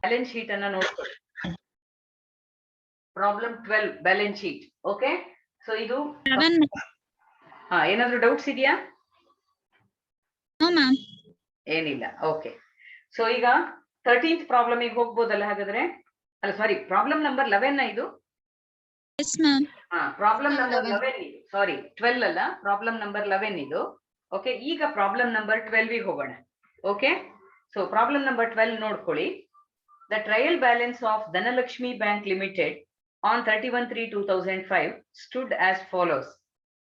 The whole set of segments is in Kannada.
ಬ್ಯಾಲೆನ್ಸ್ ಶೀಟ್ ಅನ್ನ ನೋಡ್ಕೊಳ್ಳಿ. Problem 12 balance sheet. Okay, so ಇದು ಏನಾದ್ರು ಡೌಟ್ಸ್ ಇದೆಯಾ? ಏನಿಲ್ಲ. ಓಕೆ, ಸೊ ಈಗ 13th ಪ್ರಾಬ್ಲಮ್ ಗೆ ಹೋಗ್ಬೋದಲ್ಲ ಹಾಗಾದ್ರೆ? ಅಲ್ಲ ಸಾರಿ, ಪ್ರಾಬ್ಲಮ್ ನಂಬರ್ 11 ಇದು. ಪ್ರಾಬ್ಲಮ್ ನಂಬರ್ 11 ಇದು. ಸಾರಿ 12 ಅಲ್ಲ, ಪ್ರಾಬ್ಲಮ್ ನಂಬರ್ 11 ಇದು. ಓಕೆ, ಈಗ ಪ್ರಾಬ್ಲಮ್ ನಂಬರ್ 12 ಗೆ ಹೋಗೋಣ. ಓಕೆ, ಸೊ ಪ್ರಾಬ್ಲಮ್ ನಂಬರ್ 12 ನೋಡ್ಕೊಳ್ಳಿ. The trial balance of Dhanalakshmi Bank Limited on 31/3/2005 stood as follows.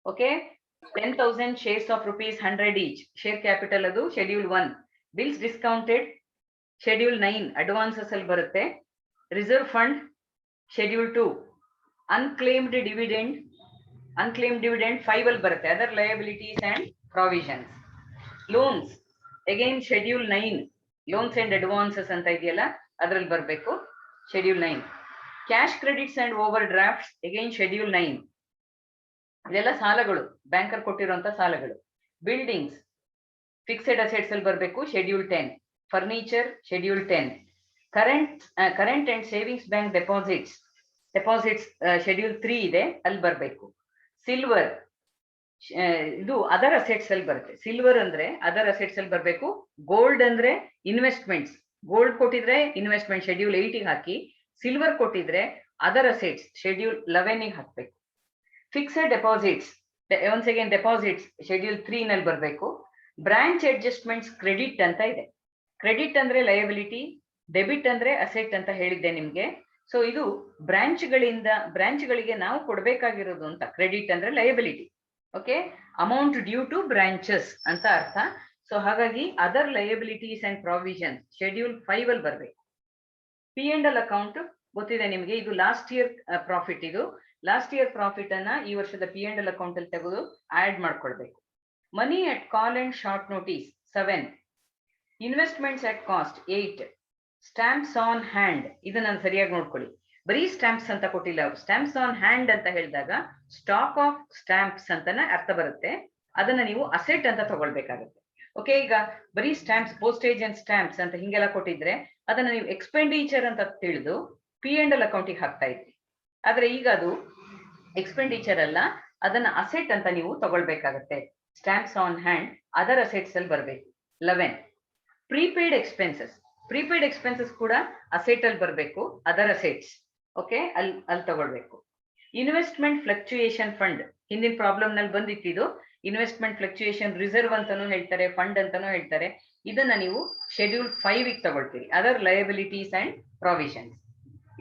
Okay, 10,000 shares of rupees 100 each. Share capital adu schedule 1. Bills discounted schedule 9. Advances al barutte. Reserve fund schedule 2. Unclaimed dividend 5 al barutte. Other liabilities and provisions. Loans again schedule 9. Loans and advances anta ideyalla adರಲ್ಲಿ ಬರಬೇಕು, schedule 9. Cash credits and over drafts again schedule 9. ಇದೆಲ್ಲ ಸಾಲಗಳು, ಬ್ಯಾಂಕರ್ ಕೊಟ್ಟಿರುವಂತ ಸಾಲಗಳು. ಬಿಲ್ಡಿಂಗ್ಸ್ ಫಿಕ್ಸೆಡ್ ಅಸೆಟ್ಸ್ ಅಲ್ಲಿ ಬರಬೇಕು, schedule 10. Furniture schedule 10. Current and savings bank deposits schedule 3 ಇದೆ, ಅಲ್ಲಿ ಬರಬೇಕು. ಸಿಲ್ವರ್ ಇದು ಅದರ್ ಅಸೆಟ್ಸ್ ಅಲ್ಲಿ ಬರುತ್ತೆ. ಸಿಲ್ವರ್ ಅಂದ್ರೆ ಅದರ್ ಅಸೆಟ್ಸ್ ಅಲ್ಲಿ ಬರಬೇಕು. ಗೋಲ್ಡ್ ಅಂದ್ರೆ ಇನ್ವೆಸ್ಟ್ಮೆಂಟ್ಸ್, ಗೋಲ್ಡ್ ಕೊಟ್ಟಿದ್ರೆ ಇನ್ವೆಸ್ಟ್ಮೆಂಟ್ ಶೆಡ್ಯೂಲ್ 8 ಗೆ ಹಾಕಿ, ಸಿಲ್ವರ್ ಕೊಟ್ಟಿದ್ರೆ ಅದರ್ ಅಸೆಟ್ಸ್ ಶೆಡ್ಯೂಲ್ 11 ಗೆ ಹಾಕಬೇಕು. Fixed deposits once again deposits schedule 3 ನಲ್ಲಿ ಬರಬೇಕು. ಬ್ರಾಂಚ್ ಅಡ್ಜಸ್ಟ್ಮೆಂಟ್ಸ್ ಕ್ರೆಡಿಟ್ ಅಂತ ಇದೆ. ಕ್ರೆಡಿಟ್ ಅಂದ್ರೆ ಲಯಬಿಲಿಟಿ, ಡೆಬಿಟ್ ಅಂದ್ರೆ ಅಸೆಟ್ ಅಂತ ಹೇಳಿದ್ದೆ ನಿಮ್ಗೆ. ಸೊ ಇದು ಬ್ರಾಂಚ್ಗಳಿಗೆ ನಾವು ಕೊಡ್ಬೇಕಾಗಿರೋದು ಅಂತ. ಕ್ರೆಡಿಟ್ ಅಂದ್ರೆ liability. Okay, amount due to branches ಅಂತ ಅರ್ಥ. ಸೊ ಹಾಗಾಗಿ other liabilities and provision schedule 5 ಅಲ್ಲಿ ಬರಬೇಕು. P&L ಅಕೌಂಟ್ ಗೊತ್ತಿದೆ ನಿಮ್ಗೆ, ಇದು ಲಾಸ್ಟ್ ಇಯರ್ ಪ್ರಾಫಿಟ್. ಇದು ಲಾಸ್ಟ್ ಇಯರ್ ಪ್ರಾಫಿಟ್ ಅನ್ನ ಈ ವರ್ಷದ P&L ಅಕೌಂಟ್ ಅಲ್ಲಿ ತೆಗೆದು ಆಡ್ ಮಾಡ್ಕೊಳ್ಬೇಕು. Money at call and short notice 7. Investments at cost 8. Stamps on hand ಇದನ್ನ ಸರಿಯಾಗಿ ನೋಡ್ಕೊಳ್ಳಿ. ಬರೀ ಸ್ಟಾಂಪ್ಸ್ ಅಂತ ಕೊಟ್ಟಿಲ್ಲ ಅವರು. ಸ್ಟಾಂಪ್ಸ್ ಆನ್ ಹ್ಯಾಂಡ್ ಅಂತ ಹೇಳಿದಾಗ ಸ್ಟಾಕ್ ಆಫ್ ಸ್ಟಾಂಪ್ಸ್ ಅಂತಾನೆ ಅರ್ಥ ಬರುತ್ತೆ. ಅದನ್ನ ನೀವು ಅಸೆಟ್ ಅಂತ ತಗೊಳ್ಬೇಕಾಗುತ್ತೆ. ಓಕೆ, ಈಗ ಬರೀ ಸ್ಟಾಂಪ್ಸ್, ಪೋಸ್ಟೇಜ್ ಅಂಡ್ ಸ್ಟಾಂಪ್ಸ್ ಅಂತ ಹಿಂಗೆಲ್ಲ ಕೊಟ್ಟಿದ್ರೆ ಅದನ್ನ ನೀವು ಎಕ್ಸ್ಪೆಂಡಿಚರ್ ಅಂತ ತಿಳಿದು P&L ಅಕೌಂಟಿಗೆ ಹಾಕ್ತಾ ಇದ್ರಿ. ಆದ್ರೆ ಈಗ ಅದು ಎಕ್ಸ್ಪೆಂಡಿಚರ್ ಅಲ್ಲ, ಅದನ್ನ ಅಸೆಟ್ ಅಂತ ನೀವು ತಗೊಳ್ಬೇಕಾಗತ್ತೆ. Stamps on hand other assets ಅಲ್ಲಿ ಬರಬೇಕು. 11. ಪ್ರೀಪೇಯ್ಡ್ ಎಕ್ಸ್ಪೆನ್ಸಸ್ ಕೂಡ ಅಸೆಟ್ ಅಲ್ಲಿ ಬರಬೇಕು, ಅದರ್ ಅಸೆಟ್ಸ್. ಓಕೆ, ಅಲ್ಲಿ ತಗೊಳ್ಬೇಕು. ಇನ್ವೆಸ್ಟ್ಮೆಂಟ್ ಫ್ಲಕ್ಚುಯೇಷನ್ ಫಂಡ್ ಹಿಂದಿನ ಪ್ರಾಬ್ಲಮ್ ನಲ್ಲಿ ಬಂದಿತ್ತು. ಇನ್ವೆಸ್ಟ್ಮೆಂಟ್ ಫ್ಲಕ್ಚುಯೇಷನ್ ರಿಸರ್ವ್ ಅಂತಾನೂ ಹೇಳ್ತಾರೆ, ಫಂಡ್ ಅಂತಾನೂ ಹೇಳ್ತಾರೆ. ಇದನ್ನ ನೀವು ಶೆಡ್ಯೂಲ್ 5 ಗೆ ತಗೊಳ್ತೀರಿ, other liabilities and provisions.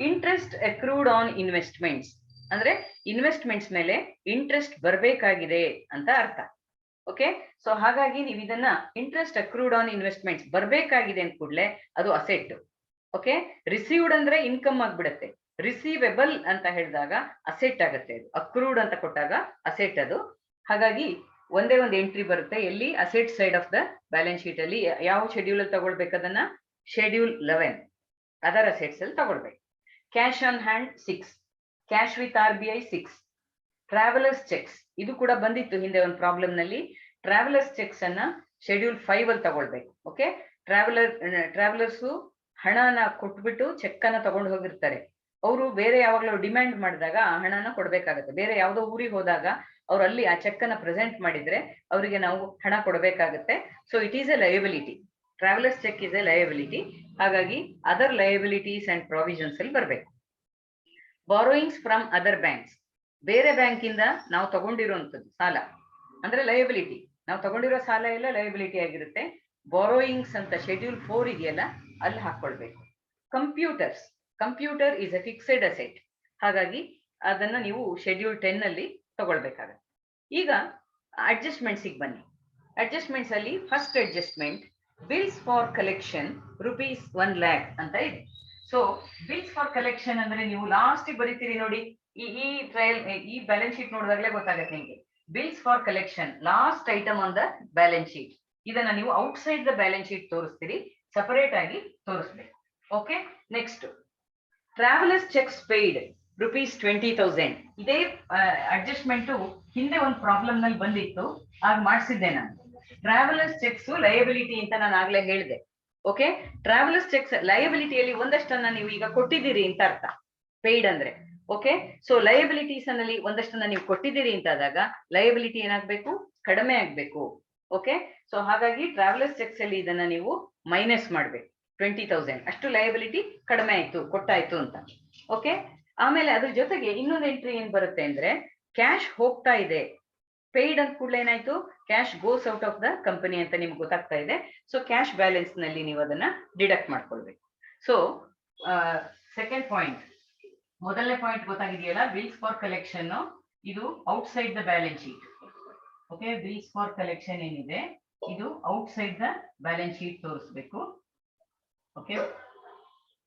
Interest accrued on investments ಅಂದ್ರೆ ಇನ್ವೆಸ್ಟ್ಮೆಂಟ್ಸ್ ಮೇಲೆ ಇಂಟ್ರೆಸ್ಟ್ ಬರಬೇಕಾಗಿದೆ ಅಂತ ಅರ್ಥ. ಓಕೆ, ಸೊ ಹಾಗಾಗಿ ನೀವು ಇದನ್ನ ಇಂಟ್ರೆಸ್ಟ್ ಅಕ್ರೂಡ್ ಆನ್ ಇನ್ವೆಸ್ಟ್ಮೆಂಟ್ಸ್ ಬರಬೇಕಾಗಿದೆ ಅಂದ ಕೂಡಲೇ ಅದು ಅಸೆಟ್. ಓಕೆ, ರಿಸೀವ್ಡ್ ಅಂದ್ರೆ ಇನ್ಕಮ್ ಆಗ್ಬಿಡುತ್ತೆ. ರಿಸೀವೆಬಲ್ ಅಂತ ಹೇಳಿದಾಗ ಅಸೆಟ್ ಆಗುತ್ತೆ. ಅದು ಅಕ್ರೂಡ್ ಅಂತ ಕೊಟ್ಟಾಗ ಅಸೆಟ್ ಅದು. ಹಾಗಾಗಿ ಒಂದೇ ಒಂದು ಎಂಟ್ರಿ ಬರುತ್ತೆ ಎಲ್ಲಿ, asset side of the balance sheet ಅಲ್ಲಿ. ಯಾವ ಶೆಡ್ಯೂಲ್ ಅಲ್ಲಿ ತಗೊಳ್ಬೇಕು ಅದನ್ನ? ಶೆಡ್ಯೂಲ್ 11 ಅದರ್ ಅಸೆಟ್ಸ್ ಅಲ್ಲಿ ತಗೊಳ್ಬೇಕು. Cash on hand 6. Cash with RBI 6. Travellers cheques ಇದು ಕೂಡ ಬಂದಿತ್ತು ಹಿಂದೆ ಒಂದು ಪ್ರಾಬ್ಲಮ್ ನಲ್ಲಿ. ಟ್ರಾವೆಲರ್ಸ್ ಚೆಕ್ಸ್ ಅನ್ನ ಶೆಡ್ಯೂಲ್ 5 ಅಲ್ಲಿ ತಗೊಳ್ಬೇಕು. ಓಕೆ, ಟ್ರಾವೆಲರ್ಸ್ ಹಣನ ಕೊಟ್ಬಿಟ್ಟು ಚೆಕ್ ಅನ್ನ ತಗೊಂಡು ಹೋಗಿರ್ತಾರೆ. ಅವರು ಬೇರೆ ಯಾವಾಗಲೂ ಡಿಮ್ಯಾಂಡ್ ಮಾಡಿದಾಗ ಆ ಹಣನ ಕೊಡ್ಬೇಕಾಗತ್ತೆ. ಬೇರೆ ಯಾವುದೋ ಊರಿಗೆ ಹೋದಾಗ ಅವ್ರು ಅಲ್ಲಿ ಆ ಚೆಕ್ ಅನ್ನ ಪ್ರೆಸೆಂಟ್ ಮಾಡಿದ್ರೆ ಅವರಿಗೆ ನಾವು ಹಣ ಕೊಡಬೇಕಾಗತ್ತೆ. So it is A liability. Travellers cheque is A liability. ಹಾಗಾಗಿ ಅದರ್ ಲಯಬಿಲಿಟೀಸ್ ಅಂಡ್ ಪ್ರಾವಿಷನ್ಸ್ ಅಲ್ಲಿ ಬರಬೇಕು. ಬಾರೋಯಿಂಗ್ಸ್ ಫ್ರಮ್ ಅದರ್ ಬ್ಯಾಂಕ್ಸ್ ಬೇರೆ ಬ್ಯಾಂಕ್ ಇಂದ ನಾವು ತಗೊಂಡಿರುವಂತದ್ದು ಸಾಲ ಅಂದ್ರೆ ಲಯಬಿಲಿಟಿ. ನಾವು ತಗೊಂಡಿರೋ ಸಾಲ ಎಲ್ಲ ಲಯಬಿಲಿಟಿ ಆಗಿರುತ್ತೆ. ಬಾರೋಯಿಂಗ್ಸ್ ಅಂತ ಶೆಡ್ಯೂಲ್ 4 ಇದೆಯಲ್ಲ ಅಲ್ಲಿ ಹಾಕೊಳ್ಬೇಕು. Computer is a fixed asset. ಹಾಗಾಗಿ ಅದನ್ನ ನೀವು ಶೆಡ್ಯೂಲ್ 10 ಅಲ್ಲಿ ತಗೊಳ್ಬೇಕಾಗತ್ತೆ. ಈಗ ಅಡ್ಜಸ್ಟ್ಮೆಂಟ್ಸ್ ಬನ್ನಿ. ಅಡ್ಜಸ್ಟ್ಮೆಂಟ್ಸ್ ಅಲ್ಲಿ first adjustment bills for collection ₹1 lakh ಅಂತ ಇದೆ. ಸೊ ಬಿಲ್ಸ್ ಫಾರ್ ಕಲೆಕ್ಷನ್ ಅಂದ್ರೆ ನೀವು ಲಾಸ್ಟ್ ಬರೀತೀರಿ ನೋಡಿ. ಈ ಬ್ಯಾಲೆನ್ಸ್ ಶೀಟ್ ನೋಡಿದಾಗಲೇ ಗೊತ್ತಾಗತ್ತೆ ನಿಮಗೆ. Bills for collection last item on the balance sheet. ಇದನ್ನ ನೀವು ಔಟ್ಸೈಡ್ ದ ಬ್ಯಾಲೆನ್ಸ್ ಶೀಟ್ ತೋರಿಸ್ತೀರಿ, ಸಪರೇಟ್ ಆಗಿ ತೋರಿಸ್ಬೇಕು. Okay, next travellers cheques paid ₹20,000. ಇದೇ ಅಡ್ಜಸ್ಟ್ಮೆಂಟ್ ಹಿಂದೆ ಒಂದು ಪ್ರಾಬ್ಲಮ್ ನಲ್ಲಿ ಬಂದಿತ್ತು, ಆಗ ಮಾಡಿಸಿದ್ದೆ ನಾನು. ಟ್ರಾವೆಲರ್ಸ್ ಚೆಕ್ಸ್ ಲಯಬಿಲಿಟಿ ಅಂತ ನಾನು ಆಗ್ಲೇ ಹೇಳಿದೆ. ಓಕೆ, ಟ್ರಾವೆಲರ್ಸ್ ಚೆಕ್ಸ್ ಲಯಬಿಲಿಟಿಯಲ್ಲಿ ಒಂದಷ್ಟನ್ನ ನೀವು ಈಗ ಕೊಟ್ಟಿದ್ದೀರಿ ಅಂತ ಅರ್ಥ. ಪೇಯ್ಡ್ ಅಂದ್ರೆ ಓಕೆ. ಸೊ ಲಯಬಿಲಿಟೀಸ್ ಅನ್ನಲ್ಲಿ ಒಂದಷ್ಟನ್ನ ನೀವು ಕೊಟ್ಟಿದ್ದೀರಿ ಅಂತ ಆದಾಗ ಲಯಬಿಲಿಟಿ ಏನಾಗ್ಬೇಕು, ಕಡಿಮೆ ಆಗ್ಬೇಕು. ಓಕೆ, ಸೊ ಹಾಗಾಗಿ ಟ್ರಾವೆಲರ್ಸ್ ಚೆಕ್ಸ್ ಅಲ್ಲಿ ಇದನ್ನ ನೀವು ಮೈನಸ್ ಮಾಡ್ಬೇಕು. 20,000 ಅಷ್ಟು ಲಯಬಿಲಿಟಿ ಕಡಿಮೆ ಆಯ್ತು, ಕೊಟ್ಟಾಯ್ತು ಅಂತ. ಓಕೆ, ಆಮೇಲೆ ಅದ್ರ ಜೊತೆಗೆ ಇನ್ನೊಂದು ಎಂಟ್ರಿ ಏನ್ ಬರುತ್ತೆ ಅಂದ್ರೆ ಕ್ಯಾಶ್ ಹೋಗ್ತಾ ಇದೆ. ಪೇಯ್ಡ್ ಅಂತ ಕೂಡಲೇ ಏನಾಯ್ತು, cash goes out of the company ಅಂತ ನಿಮ್ಗೆ ಗೊತ್ತಾಗ್ತಾ ಇದೆ. ಸೊ ಕ್ಯಾಶ್ ಬ್ಯಾಲೆನ್ಸ್ ನಲ್ಲಿ ನೀವು ಅದನ್ನ ಡಿಡಕ್ಟ್ ಮಾಡ್ಕೊಳ್ಬೇಕು. ಸೊ ಸೆಕೆಂಡ್ ಪಾಯಿಂಟ್, ಮೊದಲನೇ ಪಾಯಿಂಟ್ ಗೊತ್ತಾಗಿದೆಯಲ್ಲ, ಬಿಲ್ಸ್ ಫಾರ್ ಕಲೆಕ್ಷನ್ ಇದು outside the balance sheet. Okay, bills for collection ಏನಿದೆ ಇದು ಔಟ್ಸೈಡ್ ದ ಬ್ಯಾಲೆನ್ಸ್ ಶೀಟ್ ತೋರಿಸ್ಬೇಕು. Okay,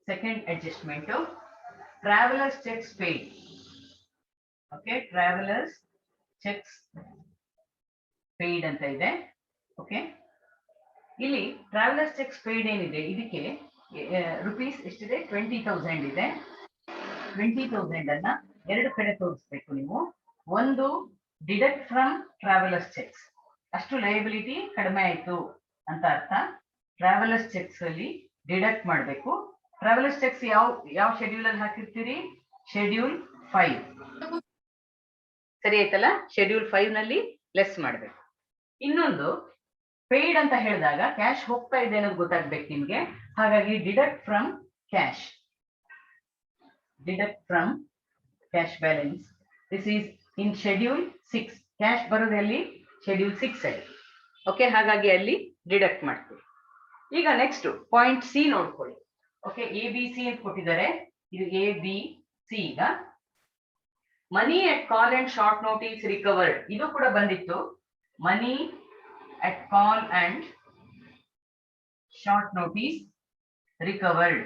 second adjustment, travellers cheques paid. Okay, travellers cheques paid ಅಂತ ಇದೆ. ಓಕೆ, ಇಲ್ಲಿ ಟ್ರಾವೆಲರ್ಸ್ ಚೆಕ್ಸ್ ಪೇಯ್ಡ್ ಏನಿದೆ ಇದಕ್ಕೆ ರುಪೀಸ್ ಎಷ್ಟಿದೆ, 20,000 ಇದೆ. 20,000 ಅನ್ನ ಎರಡು ಕಡೆ ತೋರಿಸ್ಬೇಕು ನೀವು. ಒಂದು ಡಿಡಕ್ಟ್ ಫ್ರಮ್ ಟ್ರಾವೆಲರ್ಸ್ ಚೆಕ್ಸ್, ಅಷ್ಟು ಲಯಬಿಲಿಟಿ ಕಡಿಮೆ ಆಯ್ತು ಅಂತ ಅರ್ಥ. ಟ್ರಾವೆಲರ್ಸ್ ಚೆಕ್ಸ್ ಅಲ್ಲಿ ಡಿಡಕ್ಟ್ ಮಾಡಬೇಕು. ಟ್ರಾವೆಲರ್ಸ್ ಚೆಕ್ಸ್ ಯಾವ ಶೆಡ್ಯೂಲ್ ಅಲ್ಲಿ ಹಾಕಿರ್ತೀರಿ, ಶೆಡ್ಯೂಲ್ 5. ಸರಿ ಆಯ್ತಲ್ಲ, ಶೆಡ್ಯೂಲ್ 5 ನಲ್ಲಿ ಲೆಸ್ ಮಾಡ್ಬೇಕು. ಇನ್ನೊಂದು ಪೇಯ್ಡ್ ಅಂತ ಹೇಳಿದಾಗ ಕ್ಯಾಶ್ ಹೋಗ್ತಾ ಇದೆ ಅನ್ನೋದು ಗೊತ್ತಾಗ್ಬೇಕು ನಿಮ್ಗೆ. ಹಾಗಾಗಿ deduct from cash, deduct from cash balance. This is in schedule 6. Cash ಬರೋದಲ್ಲಿ ಶೆಡ್ಯೂಲ್ 6 ಅಲ್ಲಿ. ಓಕೆ, ಹಾಗಾಗಿ ಅಲ್ಲಿ ಡಿಡಕ್ಟ್ ಮಾಡ್ತೀವಿ. ಈಗ ನೆಕ್ಸ್ಟ್ ಪಾಯಿಂಟ್ ಸಿ ನೋಡ್ಕೊಳ್ಳಿ. ಓಕೆ, ABC ಅಂತ ಕೊಟ್ಟಿದ್ದಾರೆ, ಇದು ABC. ಈಗ money at call and short notice recovered, ಇದು ಕೂಡ ಬಂದಿತ್ತು. Money at call and short notice recovered.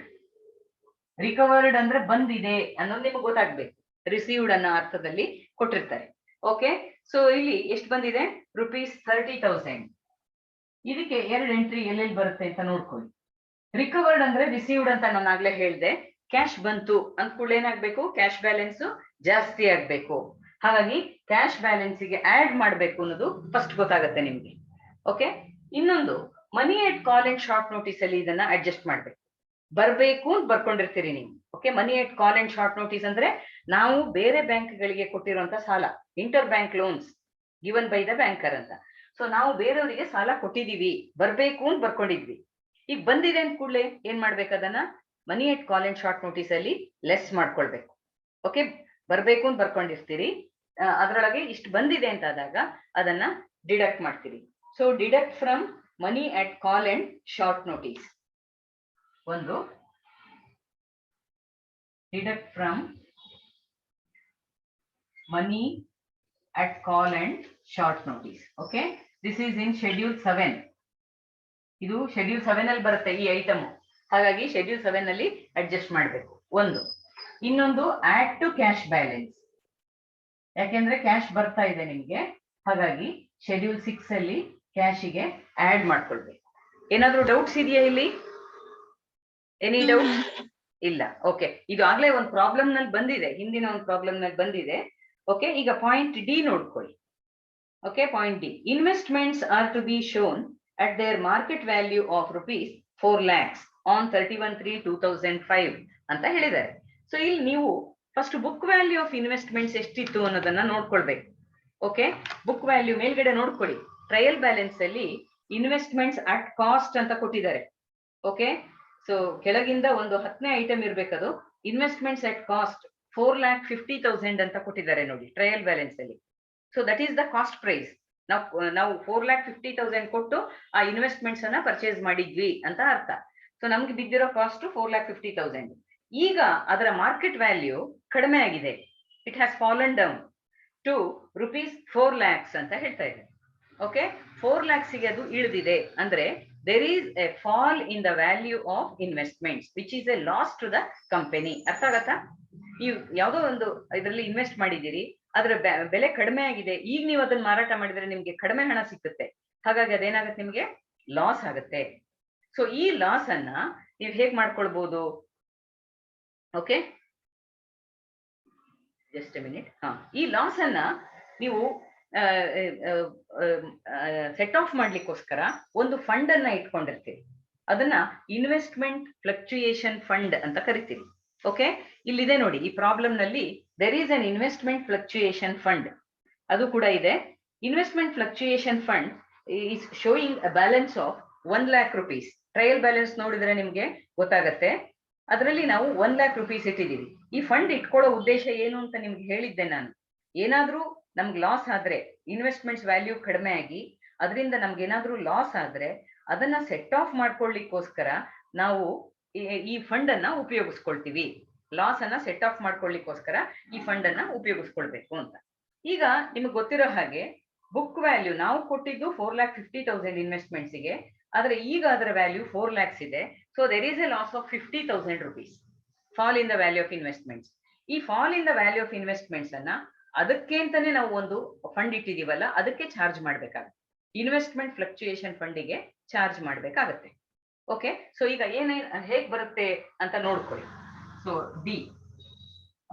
Recovered ಅಂದ್ರೆ ಬಂದಿದೆ ಅನ್ನೋದು ನಿಮ್ಗೆ ಗೊತ್ತಾಗ್ಬೇಕು. ರಿಸೀವ್ಡ್ ಅನ್ನೋ ಅರ್ಥದಲ್ಲಿ ಕೊಟ್ಟಿರ್ತಾರೆ. ಓಕೆ, ಸೊ ಇಲ್ಲಿ ಎಷ್ಟು ಬಂದಿದೆ, ರುಪೀಸ್ 30,000. ಇದಕ್ಕೆ ಎರಡು ಎಂಟ್ರಿ ಎಲ್ಲೆಲ್ಲಿ ಬರುತ್ತೆ ಅಂತ ನೋಡ್ಕೊಳ್ಳಿ. ರಿಕವರ್ಡ್ ಅಂದ್ರೆ ರಿಸೀವ್ಡ್ ಅಂತ ನಾನು ಆಗ್ಲೇ ಹೇಳಿದೆ. ಕ್ಯಾಶ್ ಬಂತು ಅಂದ್ಕೂಡ ಏನಾಗ್ಬೇಕು, ಕ್ಯಾಶ್ ಬ್ಯಾಲೆನ್ಸ್ ಜಾಸ್ತಿ ಆಗ್ಬೇಕು. ಹಾಗಾಗಿ ಕ್ಯಾಶ್ ಬ್ಯಾಲೆನ್ಸ್ ಗೆ ಆಡ್ ಮಾಡ್ಬೇಕು ಅನ್ನೋದು ಫಸ್ಟ್ ಗೊತ್ತಾಗುತ್ತೆ ನಿಮ್ಗೆ. ಓಕೆ, ಇನ್ನೊಂದು ಮನಿ at call and short notice ಅಲ್ಲಿ ಇದನ್ನ ಅಡ್ಜಸ್ಟ್ ಮಾಡ್ಬೇಕು. ಬರ್ಬೇಕು ಅಂತ ಬರ್ಕೊಂಡಿರ್ತೀರಿ ನೀವು. Okay, money at call and short notice ಅಂದ್ರೆ ನಾವು ಬೇರೆ ಬ್ಯಾಂಕ್ ಗಳಿಗೆ ಕೊಟ್ಟಿರುವಂತ ಸಾಲ, inter bank loans given by the banker ಅಂತ. ಸೊ ನಾವು ಬೇರೆಯವರಿಗೆ ಸಾಲ ಕೊಟ್ಟಿದೀವಿ, ಬರ್ಬೇಕು ಅಂತ ಬರ್ಕೊಂಡಿದ್ವಿ. ಈಗ ಬಂದಿದೆ ಅಂತ ಕೂಡಲೇ ಏನ್ ಮಾಡ್ಬೇಕು, ಅದನ್ನ ಮನಿ at call and short notice ಅಲ್ಲಿ ಲೆಸ್ ಮಾಡ್ಕೊಳ್ಬೇಕು. ಓಕೆ, ಬರ್ಬೇಕು ಅಂತ ಬರ್ಕೊಂಡಿರ್ತೀರಿ, ಅದರೊಳಗೆ ಇಷ್ಟು ಬಂದಿದೆ ಅಂತ ಆದಾಗ ಅದನ್ನ ಡಿಡಕ್ಟ್ ಮಾಡ್ತೀರಿ. So deduct from money at call and short notice. ಒಂದು deduct from money at call and short notice. Okay, this is in schedule 7. ಇದು ಶೆಡ್ಯೂಲ್ 7 ಅಲ್ಲಿ ಬರುತ್ತೆ ಈ ಐಟಮ್. ಹಾಗಾಗಿ ಶೆಡ್ಯೂಲ್ 7 ಅಲ್ಲಿ ಅಡ್ಜಸ್ಟ್ ಮಾಡಬೇಕು. ಒಂದು. ಇನ್ನೊಂದು ಆಡ್ ಟು ಕ್ಯಾಶ್ ಬ್ಯಾಲೆನ್ಸ್, ಯಾಕೆಂದ್ರೆ ಕ್ಯಾಶ್ ಬರ್ತಾ ಇದೆ ನಿಮ್ಗೆ. ಹಾಗಾಗಿ ಶೆಡ್ಯೂಲ್ 6 ಅಲ್ಲಿ ಕ್ಯಾಶಿಗೆ ಆಡ್ ಮಾಡ್ಕೊಳ್ಬೇಕು. ಏನಾದ್ರೂ ಡೌಟ್ಸ್ ಇದೆಯಾ ಇಲ್ಲಿ? Any doubt? ಇಲ್ಲ. ಓಕೆ, ಇದು ಆಗ್ಲೇ ಒಂದು ಪ್ರಾಬ್ಲಮ್ ನಲ್ಲಿ ಬಂದಿದೆ, ಹಿಂದಿನ ಒಂದು ಪ್ರಾಬ್ಲಮ್ ನಲ್ಲಿ ಬಂದಿದೆ. ಓಕೆ, ಈಗ ಪಾಯಿಂಟ್ ಡಿ ನೋಡ್ಕೊಳ್ಳಿ. Okay, point D, investments are to be shown at their market value of rupees 4 lakhs on 31/3/2005 ಅಂತ ಹೇಳಿದ್ದಾರೆ. ಸೊ ಇಲ್ಲಿ ನೀವು first book value of investments ಎಷ್ಟಿತ್ತು ಅನ್ನೋದನ್ನ ನೋಡ್ಕೊಳ್ಬೇಕು. ಓಕೆ, ಬುಕ್ ವ್ಯಾಲ್ಯೂ ಮೇಲ್ಗಡೆ ನೋಡ್ಕೊಳ್ಳಿ. ಟ್ರಯಲ್ ಬ್ಯಾಲೆನ್ಸ್ ಅಲ್ಲಿ ಇನ್ವೆಸ್ಟ್ಮೆಂಟ್ಸ್ ಅಟ್ ಕಾಸ್ಟ್ ಅಂತ ಕೊಟ್ಟಿದ್ದಾರೆ. ಓಕೆ, ಸೊ ಕೆಳಗಿಂದ ಒಂದು 10ನೇ ಐಟಮ್ ಇರ್ಬೇಕದು. ಇನ್ವೆಸ್ಟ್ಮೆಂಟ್ಸ್ ಅಟ್ ಕಾಸ್ಟ್ 4,50,000 ಅಂತ ಕೊಟ್ಟಿದ್ದಾರೆ ನೋಡಿ ಟ್ರಯಲ್ ಬ್ಯಾಲೆನ್ಸ್ ಅಲ್ಲಿ. So that is the cost price. ನಾವು 4,50,000 ಕೊಟ್ಟು ಆ ಇನ್ವೆಸ್ಟ್ಮೆಂಟ್ಸ್ ಅನ್ನ ಪರ್ಚೇಸ್ ಮಾಡಿದ್ವಿ ಅಂತ ಅರ್ಥ. ಸೊ ನಮ್ಗೆ ಬಿದ್ದಿರೋ ಕಾಸ್ಟ್ 4,50,000. ಈಗ ಅದರ ಮಾರ್ಕೆಟ್ ವ್ಯಾಲ್ಯೂ ಕಡಿಮೆ ಆಗಿದೆ. It has fallen down to rupees 4 lakhs ಅಂತ ಹೇಳ್ತಾ ಇದೆ. ಓಕೆ, 4 lakhs ಗೆ ಅದು ಇಳಿದಿದೆ ಅಂದ್ರೆ there is a fall in the value of investments which is a loss to the company. ಅರ್ಥ ಆಗತ್ತಾ? ನೀವು ಯಾವುದೋ ಒಂದು ಇದರಲ್ಲಿ ಇನ್ವೆಸ್ಟ್ ಮಾಡಿದ್ದೀರಿ, ಅದರ ಬೆಲೆ ಕಡಿಮೆ ಆಗಿದೆ, ಈಗ ನೀವು ಅದನ್ನ ಮಾರಾಟ ಮಾಡಿದ್ರೆ ನಿಮ್ಗೆ ಕಡಿಮೆ ಹಣ ಸಿಗುತ್ತೆ. ಹಾಗಾಗಿ ಅದೇನಾಗುತ್ತೆ, ನಿಮ್ಗೆ ಲಾಸ್ ಆಗುತ್ತೆ. ಸೊ ಈ ಲಾಸ್ ಅನ್ನ ನೀವು ಹೇಗ್ ಮಾಡ್ಕೊಳ್ಬಹುದು? Okay, just a minute. ಈ ಲಾಸ್ ಅನ್ನ ನೀವು ಸೆಟ್ ಆಫ್ ಮಾಡ್ಲಿಕ್ಕೋಸ್ಕರ ಒಂದು ಫಂಡ್ ಅನ್ನ ಇಟ್ಕೊಂಡಿರ್ತೀರಿ. ಅದನ್ನ ಇನ್ವೆಸ್ಟ್ಮೆಂಟ್ ಫ್ಲಕ್ಚುಯೇಷನ್ ಫಂಡ್ ಅಂತ ಕರಿತೀವಿ. ಓಕೆ, ಇಲ್ಲಿದೆ ನೋಡಿ, ಈ ಪ್ರಾಬ್ಲಮ್ ನಲ್ಲಿ there is an investment fluctuation fund, ಅದು ಕೂಡ ಇದೆ. Investment fluctuation fund is showing a balance of 1 lakh rupees. Trial balance ನೋಡಿದ್ರೆ ನಿಮ್ಗೆ ಗೊತ್ತಾಗತ್ತೆ. ಅದರಲ್ಲಿ ನಾವು 1 lakh rupees ಇಟ್ಟಿದ್ದೀವಿ. ಈ ಫಂಡ್ ಇಟ್ಕೊಳ್ಳೋ ಉದ್ದೇಶ ಏನು ಅಂತ ನಿಮ್ಗೆ ಹೇಳಿದ್ದೆ ನಾನು. ಏನಾದ್ರೂ ನಮ್ಗೆ ಲಾಸ್ ಆದ್ರೆ, ಇನ್ವೆಸ್ಟ್ಮೆಂಟ್ಸ್ ವ್ಯಾಲ್ಯೂ ಕಡಿಮೆ ಆಗಿ ಅದರಿಂದ ನಮ್ಗೆ ಏನಾದ್ರೂ ಲಾಸ್ ಆದ್ರೆ ಅದನ್ನ ಸೆಟ್ ಆಫ್ ಮಾಡ್ಕೊಳ್ಳಿಕ್ಕೋಸ್ಕರ ನಾವು ಈ ಫಂಡ್ ಅನ್ನ ಉಪಯೋಗಿಸ್ಕೊಳ್ತೀವಿ. ಲಾಸ್ ಅನ್ನ ಸೆಟ್ ಆಫ್ ಮಾಡ್ಕೊಳ್ಳಿಕ್ಕೋಸ್ಕರ ಈ ಫಂಡ್ ಅನ್ನ ಉಪಯೋಗಿಸ್ಕೊಳ್ಬೇಕು ಅಂತ. ಈಗ ನಿಮ್ಗೆ ಗೊತ್ತಿರೋ ಹಾಗೆ ಬುಕ್ ವ್ಯಾಲ್ಯೂ ನಾವು ಕೊಟ್ಟಿದ್ದು 4,50,000 ಇನ್ವೆಸ್ಟ್ಮೆಂಟ್ಸ್ ಗೆ, ಆದ್ರೆ ಈಗ ಅದರ ವ್ಯಾಲ್ಯೂ 4 lakhs ಇದೆ. So there is a loss of 50,000 rupees, fall in the value of investments. ಈ fall in the value of investments ಅನ್ನ ಅದಕ್ಕೆ ಅಂತಾನೆ ನಾವು ಒಂದು ಫಂಡ್ ಇಟ್ಟಿದೀವಲ್ಲ, ಅದಕ್ಕೆ ಚಾರ್ಜ್ ಮಾಡ್ಬೇಕಾಗುತ್ತೆ. ಇನ್ವೆಸ್ಟ್ಮೆಂಟ್ ಫ್ಲಕ್ಚುಯೇಷನ್ ಫಂಡಿಗೆ ಚಾರ್ಜ್ ಮಾಡ್ಬೇಕಾಗತ್ತೆ. ಓಕೆ, ಸೊ ಈಗ ಹೇಗ್ ಬರುತ್ತೆ ಅಂತ ನೋಡ್ಕೊಳ್ಳಿ. So D,